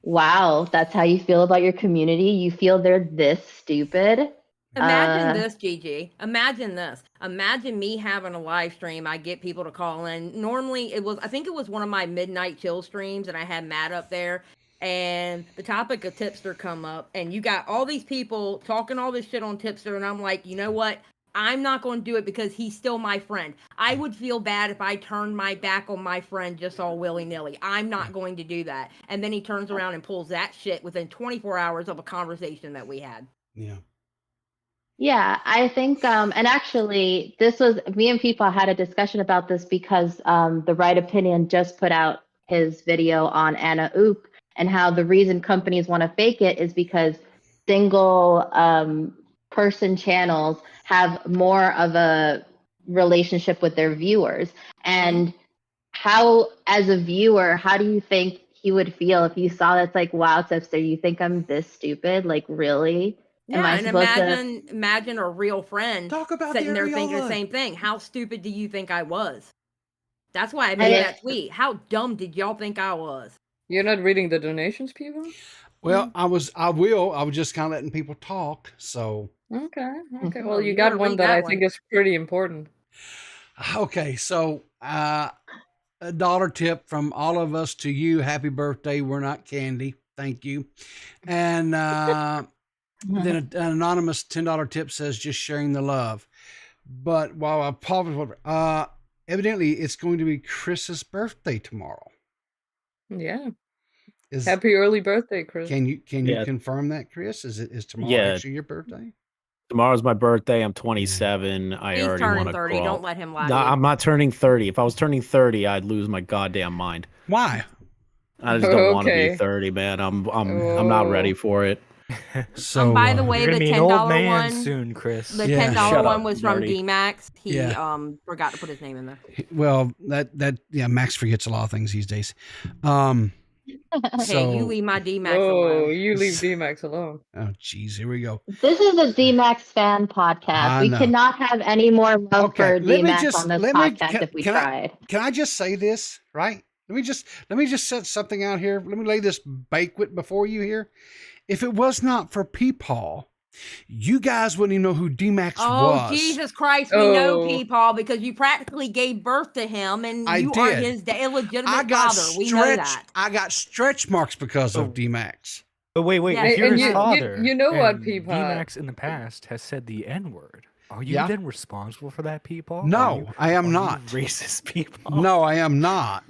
wow, that's how you feel about your community? You feel they're this stupid? Imagine this, Gigi. Imagine this. Imagine me having a live stream. I get people to call in. Normally, I think it was one of my midnight chill streams, and I had Matt up there, and the topic of Tipster come up, and you got all these people talking all this shit on Tipster, and I'm like, you know what? I'm not going to do it because he's still my friend. I would feel bad if I turned my back on my friend just all willy-nilly. I'm not going to do that. And then he turns around and pulls that shit within 24 hours of a conversation that we had. Yeah. Yeah, I think, and actually, this was me and people had a discussion about this because the Right Opinion just put out his video on Anna Oop and how the reason companies want to fake it is because single person channels have more of a relationship with their viewers. And how, as a viewer, how do you think he would feel if you saw that's like, wow, Tipster, you think I'm this stupid? Like, really? Am Yeah, I and supposed to? imagine a real friend Talk about sitting the there thinking the areola. same thing. How stupid do you think I was? That's why I And made it- that tweet. How dumb did y'all think I was? You're not reading the donations, people? Well, I was just kind of letting people talk. So, Okay. Mhm. Well, Oh, you you got better one read that that I one. think is pretty important. okay. So, a dollar tip from all of us to you. Happy birthday. We're not candy. Thank you. And then an anonymous $10 tip says just sharing the love. But while I probably, evidently it's going to be Chris's birthday tomorrow. Yeah. Is Happy early birthday, Chris. can you Yeah. confirm that, Chris? Is tomorrow Yeah. actually your birthday? Tomorrow's my birthday. I'm 27. I He's already turning want to 30. crawl. Don't let him lie No, to you. I'm not turning 30. If I was turning 30, I'd lose my goddamn mind. Why? I just don't want to be Okay. 30, man. I'm not ready for it. So, by the way, You're gonna the be an old $10 man one soon, Chris. The Yeah. $10 Shut one up, was from nerdy. DMax. He Yeah. forgot to put his name in there. well, yeah, Max forgets a lot of things these days. Hey, you leave my DMax Whoa, alone. you leave DMax alone. Oh, geez, here we go. This is a DMax fan podcast. I We know. cannot have any more love Okay, for let me DMax just on this let me podcast if we can tried. can I just say this, right? Let me just set something out here. Let me lay this banquet before you here. If it was not for Peepaw, you guys wouldn't even know who DMax Oh, was. Jesus Christ, we know Oh. Peepaw because you practically gave birth to him and I you are did. his illegitimate I got father. We know that. I got stretch marks because of Oh. DMax. But wait, Yeah, if And- you're and his you- father, you know what, and Peapod? DMax in the past has said the N-word, are you Yeah. then responsible for that, people? No, I am are you not. racist people. No, I am not.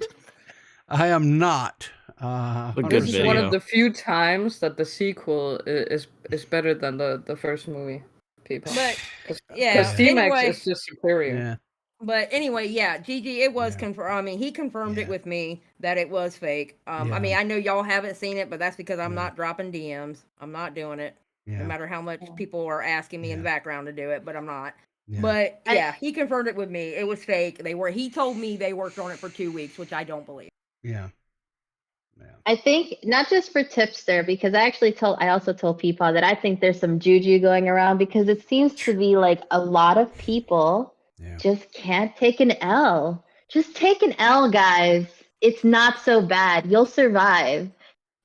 I am not. A good This is one video. of the few times that the sequel is better than the first movie, people. But Because yeah, DMax anyway, is just superior. Yeah. but anyway, yeah, Gigi, it was Yeah. confirmed. I mean, he confirmed Yeah. it with me that it was fake. I Yeah. mean, I know y'all haven't seen it, but that's because I'm Yeah. not dropping DMs. I'm not doing it. No Yeah. matter how much people are asking me in the Yeah. background to do it, but I'm not. Yeah. But I- yeah, he confirmed it with me. It was fake. He told me they worked on it for 2 weeks, which I don't believe. Yeah. I think not just for Tipster, because I also told Peepaw that I think there's some juju going around because it seems to be like a lot of people Yeah. just can't take an L. Just take an L, guys. It's not so bad. You'll survive.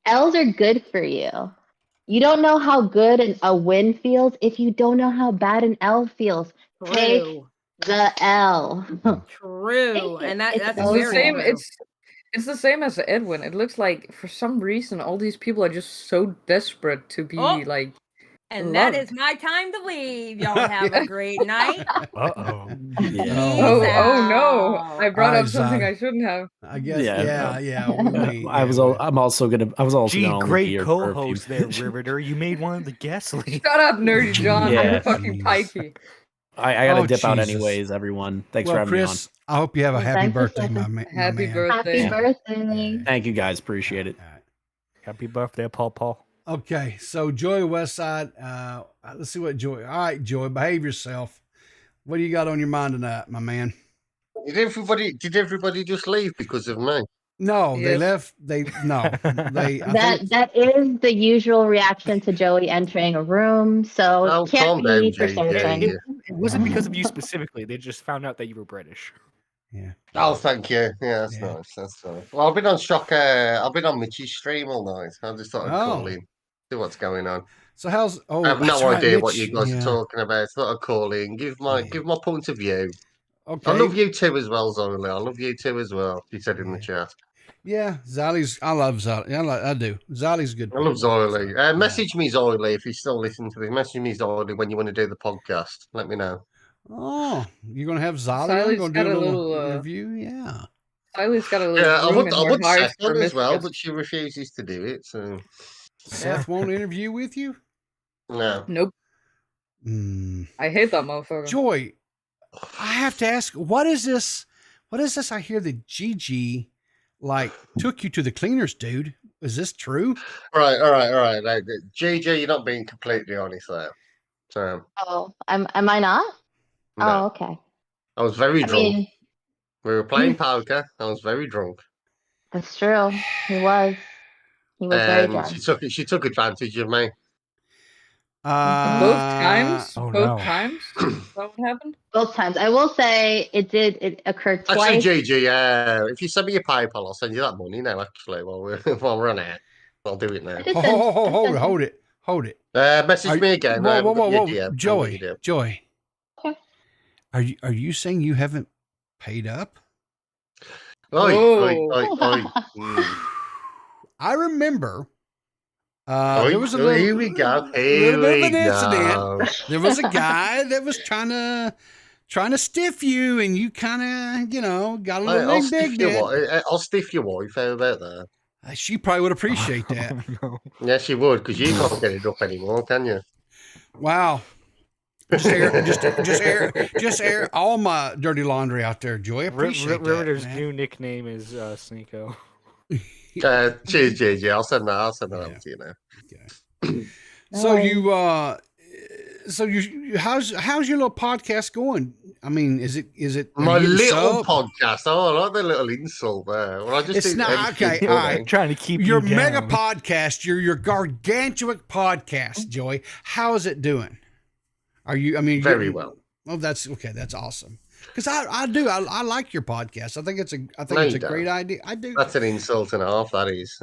L's are good for you. You don't know how good a win feels if you don't know how bad an L feels. Take True. the L. True. And that's It's It's Oh, the very same. true. It's the same as Edwin. It looks like for some reason all these people are just so desperate to be Oh. like. And that loved. is my time to leave. Y'all have a great night. Uh-oh. Yeah. Oh no! I brought Alright, up something Zod. I shouldn't have. I guess. Yeah. Yeah. I was also gonna Gee, only be great here for a few co-host there, Riveter. You made one of the guests leave. Shut up, nerdy John. Yeah. I'm fucking Jeez. pikey. I gotta Oh, dip out Jesus. anyways, everyone. Thanks for Well, having me on. Chris, I hope you have a Well, happy thank you, birthday, Stefan. my Happy man. birthday. Happy birthday. Thank you guys, appreciate it. All right. Happy birthday, Paul. Okay, so Joy Westside. Let's see what Joy. All right, Joy, behave yourself. What do you got on your mind tonight, my man? Did everybody just leave because of me? No, they Yes. left. They no, they. I think, That is the usual reaction to Joey entering a room. So Oh, can't calm down, be for JJ. certain. Yeah. It wasn't because of you specifically. They just found out that you were British. yeah. Oh, thank you. Yeah, that's Yeah. nice. That's nice. Well, I've been on I've been on Mitchie's stream all night. I just thought I'd call Oh. in, see what's going on. So how's? Oh, I have that's no right, idea Mitch. what you guys Yeah. are talking about. Thought I'd call in, give my point of view. Okay. I love you too as well, Zola. I love you too as well. He said in the chat. Yeah, Zolly's. I love Zolly. I do. Zolly's good. I love Zoily. So, Message me, Zoily, if you still listen to this. Message me, Zoily, when you want to do the podcast. Let me know. Oh, you're gonna have Zolly? Sally's I'm gonna do got a a little little, interview. Yeah. Sally's got a little Yeah, I room would, in I her would heart Seth for on as well, mischief. but she refuses to do it. So Seth won't interview with you. no. Nope. I hate that motherfucker. Joy, I have to ask, what is this? What is this? I hear that Gigi like took you to the cleaners, dude. Is this true? All right. Like, JJ, you're not being completely honest there. So, Oh, am I not? no. Oh, okay. I was very I drunk. mean, We were playing poker. I was very drunk. that's true. He was. He was very And drunk. she took advantage of me. Both times? Oh, Both no. times? Is that what happened? Both times. I will say it occurred Actually, twice. JJ, if you send me your PayPal, I'll send you that money now. Actually, while we're on air, I'll do it now. Hold it. Message me again. Whoa, Yeah, Joy. Okay. Are you saying you haven't paid up? I remember there was a little, here we go. little bit of an incident. There was a guy that was trying to stiff you, and you kind of, got a little indignant. I'll stiff your wife. How about that? She probably would appreciate that. No. Yeah, she would, because you can't get it up anymore, can you? Wow. Just air all my dirty laundry out there, Joy. Appreciate that. Riveter's Man. new nickname is Sneeko. Cheers, JJ. I'll send that over to you now. Okay. So how's your little podcast going? I mean, is it My little sub? podcast? Oh, I like the little insult there. Well, I just It's do not everything okay. for All them. right, Trying to keep your you down. mega podcast, your gargantuan podcast, Joy. How is it doing? Are you? I mean, Very well. Oh, that's okay. That's awesome. Because I like your podcast. I think it's a great idea. I do. That's an insult and a half. That is.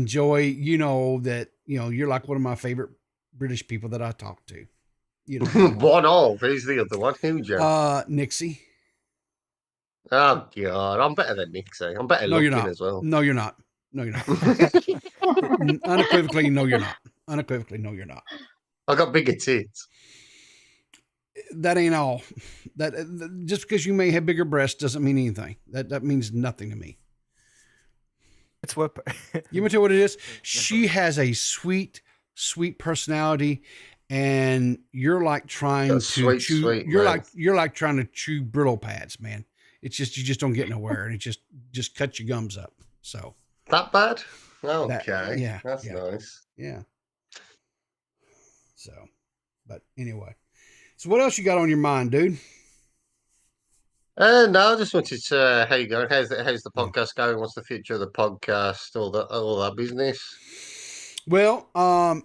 Joy, you know that you're like one of my favorite British people that I talk to. One of. Who's the other one? Who, Joe? Nixie. Oh God, I'm better than Nixie. I'm better looking as well. No, you're not. No, you're not. Unequivocally, no, you're not. Unequivocally, no, you're not. I got bigger tits. That ain't all. That just because you may have bigger breasts doesn't mean anything. That means nothing to me. It's what. You want to tell what it is? She has a sweet personality, and you're like trying to chew. You're like trying to chew Brillo pads, man. It's just you just don't get nowhere, and it just cuts your gums up. So that bad? Okay, that's nice. Yeah. So, but anyway, so what else you got on your mind, dude? No, I just wanted to how you going? How's the podcast going? What's the future of the podcast? All that business. Well,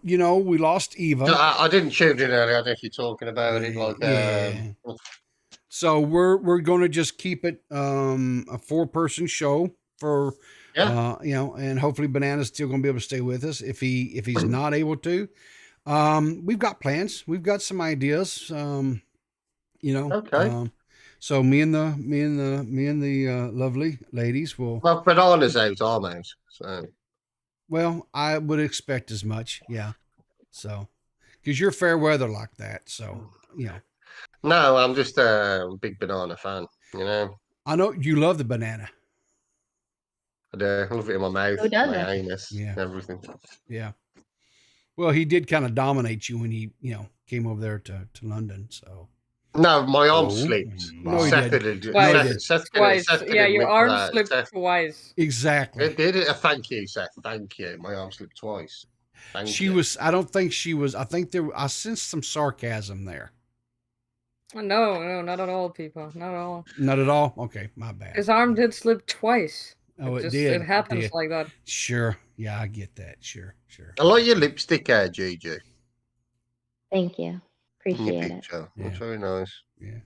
we lost Eva. I didn't tune in earlier. I don't know if you're talking about it. So we're going to just keep it a 4-person show for and hopefully Banana's still going to be able to stay with us. If he's not able to, we've got plans. We've got some ideas. Okay. So me and the lovely ladies will. Well, Banana's out, I'm out. So. Well, I would expect as much. Yeah. So, because you're fair weather like that, so No, I'm just a big banana fan. I know you love the banana. I do. I love it in my mouth, my anus, everything. Yeah. Well, he did kind of dominate you when he, came over there to London. So. No, my arm slipped. No, he did. Twice. Yeah, your arm slipped twice. Exactly. It did. Thank you, Seth. Thank you. My arm slipped twice. I don't think she was. I think I sensed some sarcasm there. No, not at all, people. Not at all. Not at all? Okay, my bad. His arm did slip twice. Oh, it did. It happens like that. Sure. Yeah, I get that. Sure. I like your lipstick, Gigi. Thank you. Appreciate it. Yeah. That's very nice. Yeah.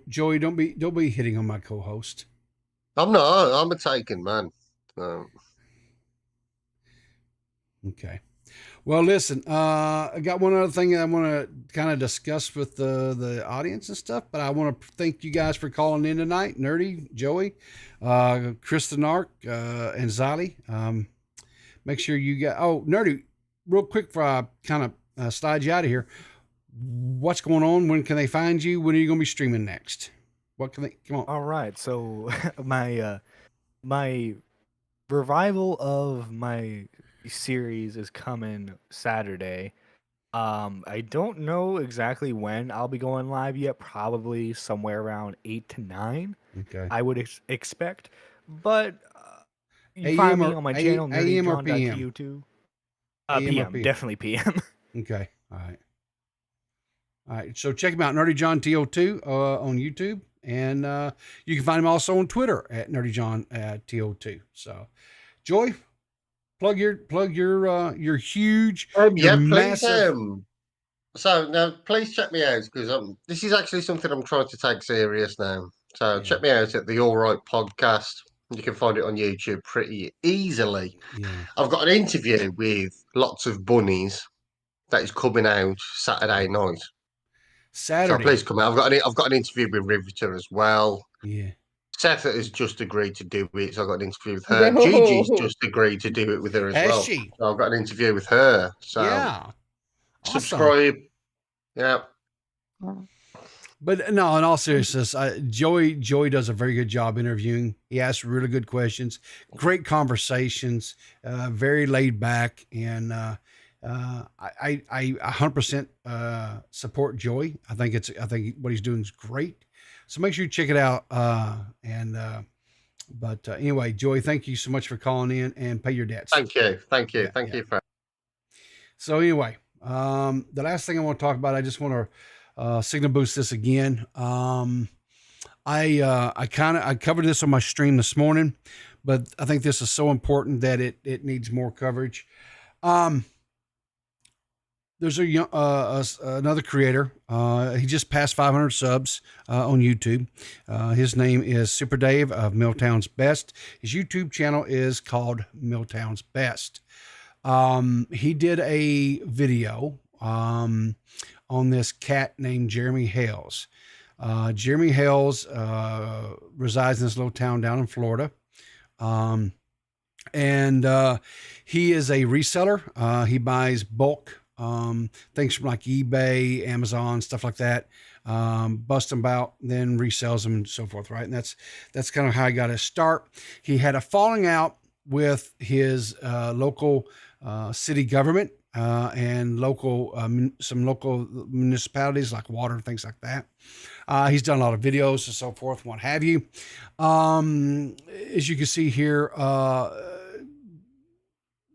Joey, don't be hitting on my co-host. I'm not. I'm a taken man. Okay. Well, listen, I got one other thing I want to kind of discuss with the audience and stuff, but I want to thank you guys for calling in tonight. Nerdy, Joey, Chris the Narc, and Zali. Make sure you get, Nerdy, real quick before I kind of slide you out of here. What's going on? When can they find you? When are you going to be streaming next? What can they, come on. All right. So my revival of my series is coming Saturday. I don't know exactly when I'll be going live yet. Probably somewhere around 8 to 9, Okay. I would expect. But you AM find me or on my channel, AM or PM? nerdyjohn.to2. AM or PM, PM? definitely PM. Okay. All right. All right. So check him out, Nerdy John TO2 on YouTube. And you can find him also on Twitter at Nerdy John TO2. So, Joy, plug your huge, your Yeah, please. massive. So now, please check me out because this is actually something I'm trying to take serious now. So Yeah. check me out at the All Right Podcast. You can find it on YouTube pretty easily. Yeah. I've got an interview with lots of bunnies that is coming out Saturday night. So Saturday. please come out. I've got an interview with Riveter as well. Yeah. Seth has just agreed to do it, so I've got an interview with her. Gigi's just agreed to do it with her as Has well. she? So I've got an interview with her. So Yeah. Awesome. subscribe. Yeah. But no, in all seriousness, Joey does a very good job interviewing. He asks really good questions, great conversations, very laid back, and I 100% support Joey. I think what he's doing is great. So make sure you check it out. But anyway, Joey, thank you so much for calling in and pay your debts. Thank you. Yeah, Thank you for. So anyway, the last thing I want to talk about, I just want to signal boost this again. I covered this on my stream this morning, but I think this is so important that it needs more coverage. There's another creator. He just passed 500 subs on YouTube. His name is Super Dave of Milltown's Best. His YouTube channel is called Milltown's Best. He did a video on this cat named Jeremy Hales. Jeremy Hales resides in this little town down in Florida. And he is a reseller. He buys bulk things from like eBay, Amazon, stuff like that. Bust them out, then resells them and so forth, right? And that's kind of how I got his start. He had a falling out with his local city government and some local municipalities like water and things like that. He's done a lot of videos and so forth, what have you. As you can see here,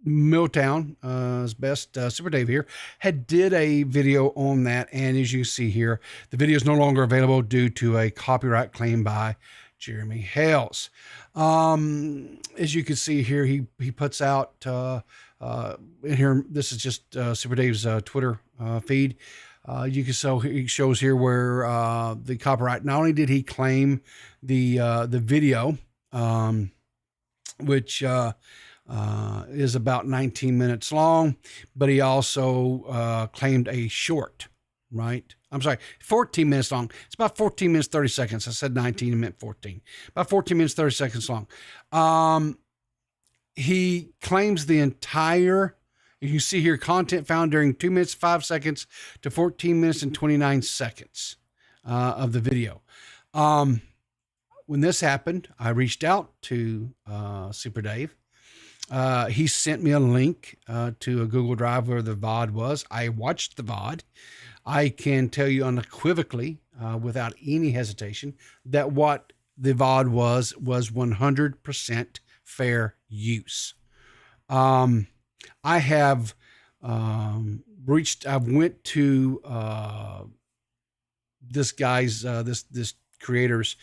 Milltown's Best, Super Dave here, did a video on that. And as you see here, the video is no longer available due to a copyright claim by Jeremy Hales. As you can see here, he puts out in here, this is just Super Dave's Twitter feed. You can he shows here where the copyright, not only did he claim the video, which is about 19 minutes long, but he also claimed a short, right? I'm sorry, 14 minutes long. It's about 14 minutes, 30 seconds. I said 19, I meant 14. About 14 minutes, 30 seconds long. He claims the entire, you see here, content found during 2 minutes, 5 seconds to 14 minutes and 29 seconds of the video. When this happened, I reached out to Super Dave. He sent me a link to a Google Drive where the VOD was. I watched the VOD. I can tell you unequivocally, without any hesitation, that what the VOD was 100% fair use. I have I went to this guy's, this creator's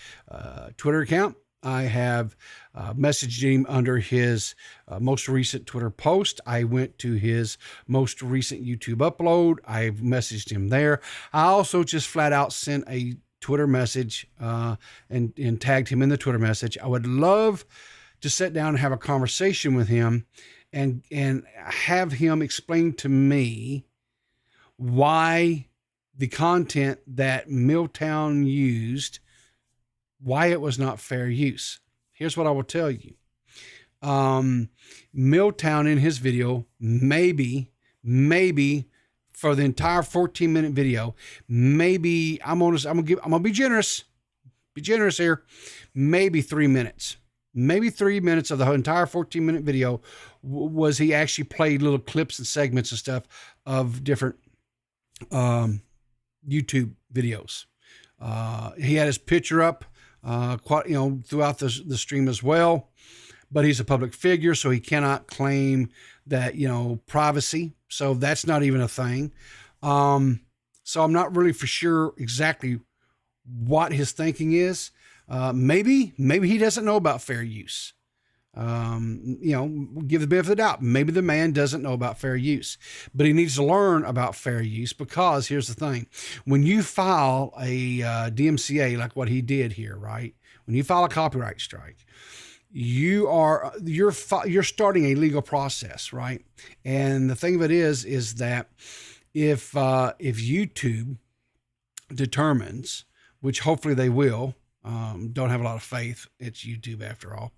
Twitter account. I have messaged him under his most recent Twitter post. I went to his most recent YouTube upload. I've messaged him there. I also just flat out sent a Twitter message and tagged him in the Twitter message. I would love to sit down and have a conversation with him and have him explain to me why the content that Milltown used, why it was not fair use. Here's what I will tell you. Milltown in his video, maybe for the entire 14-minute video, maybe I'm gonna be generous. Be generous here. Maybe 3 minutes. Maybe 3 minutes of the entire 14-minute video was he actually played little clips and segments and stuff of different YouTube videos. He had his picture up, quite, throughout the stream as well. But he's a public figure, so he cannot claim that privacy. So that's not even a thing. So I'm not really for sure exactly what his thinking is. Maybe he doesn't know about fair use. Give the benefit of the doubt. Maybe the man doesn't know about fair use, but he needs to learn about fair use, because here's the thing. When you file a DMCA, like what he did here, right? When you file a copyright strike, you're starting a legal process, right? And the thing of it is that if YouTube determines, which hopefully they will, don't have a lot of faith. It's YouTube after all.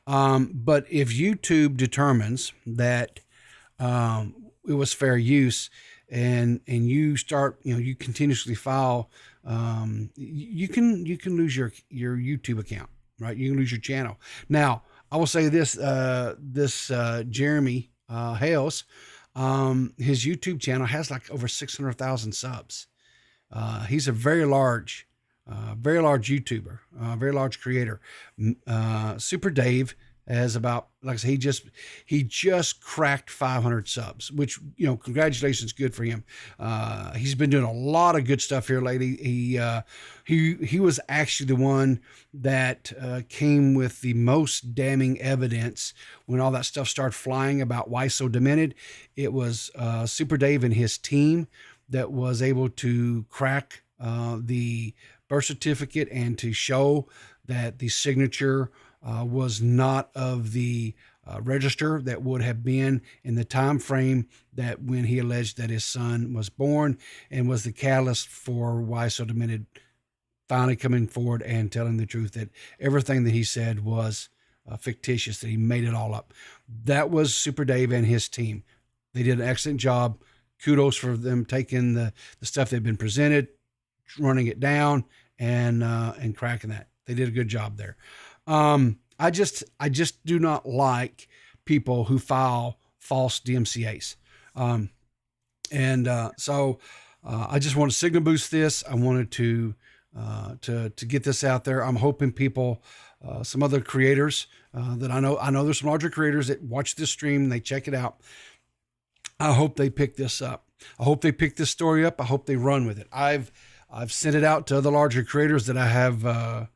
But if YouTube determines that it was fair use, and you start, you continuously file, you can lose your YouTube account, right? You can lose your channel. Now, I will say this: Jeremy Hales, his YouTube channel has like over 600,000 subs. He's a very large YouTuber, very large creator. Super Dave has about, like I said, he just cracked 500 subs, which, congratulations, good for him. He's been doing a lot of good stuff here lately. He was actually the one that came with the most damning evidence when all that stuff started flying about why so demented. It was Super Dave and his team that was able to crack the birth certificate and to show that the signature was not of the register that would have been in the time frame that when he alleged that his son was born, and was the catalyst for why so demented finally coming forward and telling the truth, that everything that he said was fictitious, that he made it all up. That was Super Dave and his team. They did an excellent job. Kudos for them taking the stuff they've been presented, running it down, and cracking that. They did a good job there. I just do not like people who file false DMCAs. So I just want to signal boost this. I wanted to get this out there. I'm hoping people, some other creators that I know there's some larger creators that watch this stream and they check it out. I hope they pick this up. I hope they pick this story up. I hope they run with it. I've sent it out to other larger creators that I have, that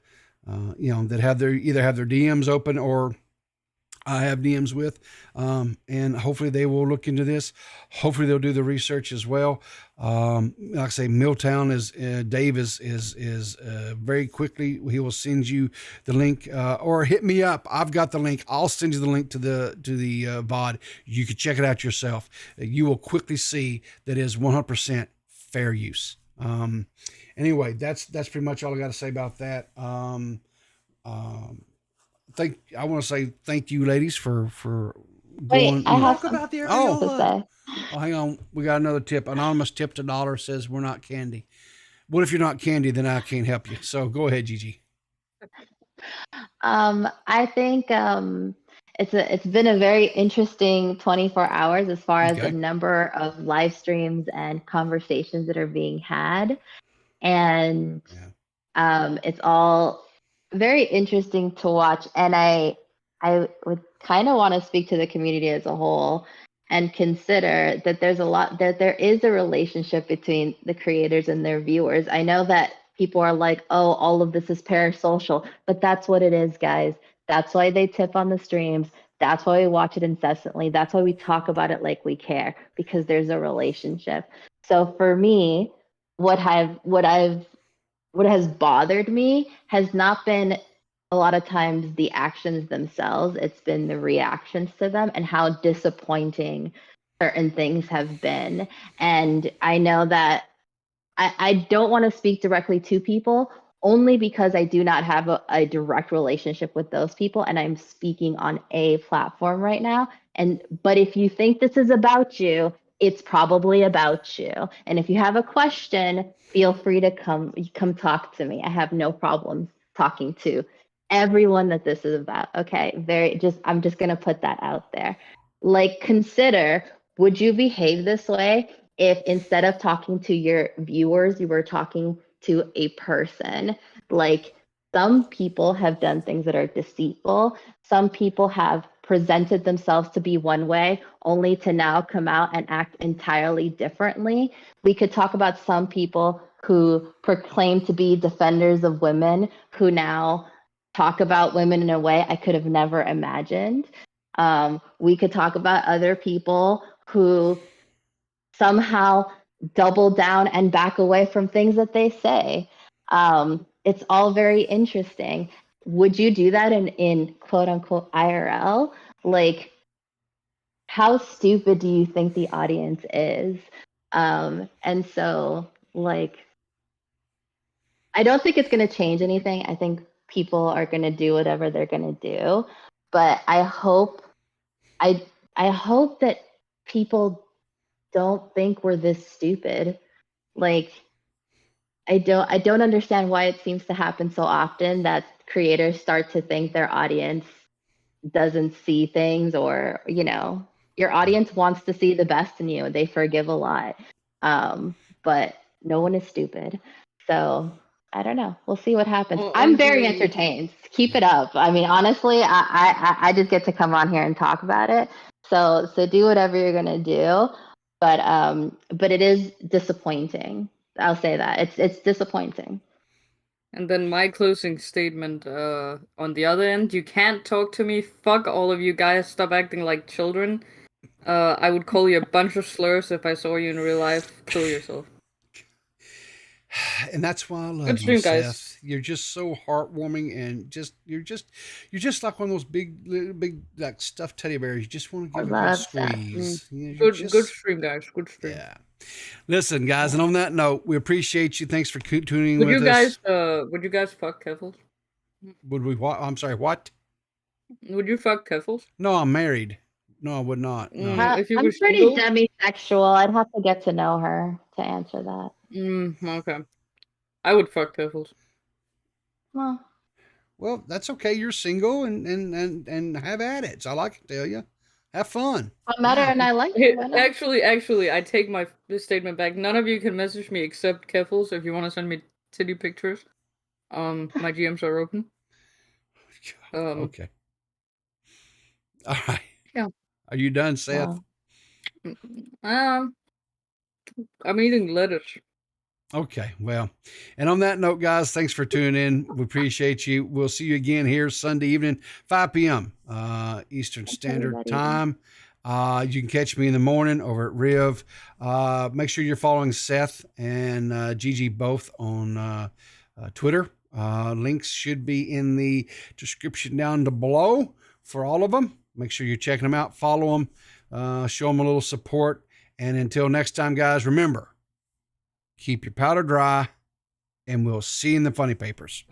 have either have their DMs open or I have DMs with, and hopefully they will look into this. Hopefully they'll do the research as well. Like I say, Milltown Dave is very quickly. He will send you the link, or hit me up. I've got the link. I'll send you the link to the VOD. You can check it out yourself. You will quickly see that it is 100% fair use. Anyway, that's pretty much all I got to say about that. I want to say thank you, ladies, for going. Wait, I have about the something to say. Oh, hang on. We got another tip. Anonymous tipped $1, says we're not candy. What if you're not candy? Then I can't help you. So go ahead, Gigi. I think it's been a very interesting 24 hours as far as the number of live streams and conversations that are being had, and it's all very interesting to watch. And I would kind of want to speak to the community as a whole and consider that there is a relationship between the creators and their viewers. I know that people are like, oh, all of this is parasocial, but that's what it is, guys. That's why they tip on the streams. That's why we watch it incessantly. That's why we talk about it like we care, because there's a relationship. So for me, what has bothered me has not been a lot of times the actions themselves. It's been the reactions to them and how disappointing certain things have been. And I know that I don't want to speak directly to people, only because I do not have a direct relationship with those people, and I'm speaking on a platform right now. But if you think this is about you, it's probably about you. And if you have a question, feel free to come talk to me. I have no problem talking to everyone that this is about. Okay, I'm just gonna put that out there. Like, consider, would you behave this way if instead of talking to your viewers, you were talking to a person. Like, some people have done things that are deceitful. Some people have presented themselves to be one way, only to now come out and act entirely differently. We could talk about some people who proclaim to be defenders of women, who now talk about women in a way I could have never imagined. We could talk about other people who somehow double down and back away from things that they say. It's all very interesting. Would you do that in quote unquote IRL? Like, how stupid do you think the audience is? And so, like, I don't think it's going to change anything. I think people are going to do whatever they're going to do. But I hope that people don't think we're this stupid. Like, I don't understand why it seems to happen so often that creators start to think their audience doesn't see things, or, your audience wants to see the best in you. They forgive a lot. But no one is stupid. So I don't know. We'll see what happens. Well, I'm very entertained. Keep it up. I mean, honestly, I just get to come on here and talk about it. So do whatever you're gonna do. But it is disappointing. I'll say that. It's disappointing. And then my closing statement on the other end, you can't talk to me. Fuck all of you guys. Stop acting like children. I would call you a bunch of slurs if I saw you in real life. Kill yourself. And that's why I love Good you, stream, guys. Seth. You're just so heartwarming, and you're just like one of those big like stuffed teddy bears. You just want to give a good love that. squeeze. Good stream, guys. Good stream. Yeah. Listen, guys, and on that note, we appreciate you. Thanks for tuning Would with you guys us. would you guys fuck keffals? Would we? What? I'm sorry. What? Would you fuck keffals? No, I'm married. No, I would not. No. If you I'm were pretty single? demisexual. I'd have to get to know her to answer that. Okay. I would fuck keffals. Well, that's okay. You're single and have at it. So all I can tell you, have fun. I met her and I like Hey, her. Why not? actually, I take my statement back. None of you can message me except keffals if you want to send me titty pictures. My GMs are open. Okay. All right. Yeah. Are you done, Seth? I'm eating lettuce. Okay, well, and on that note, guys, thanks for tuning in. We appreciate you. We'll see you again here Sunday evening, 5 p.m. Eastern Standard Time. You can catch me in the morning over at Riv. Make sure you're following Seth and Gigi both on Twitter. Links should be in the description down below for all of them. Make sure you're checking them out. Follow them. Show them a little support. And until next time, guys, remember, keep your powder dry, and we'll see you in the funny papers.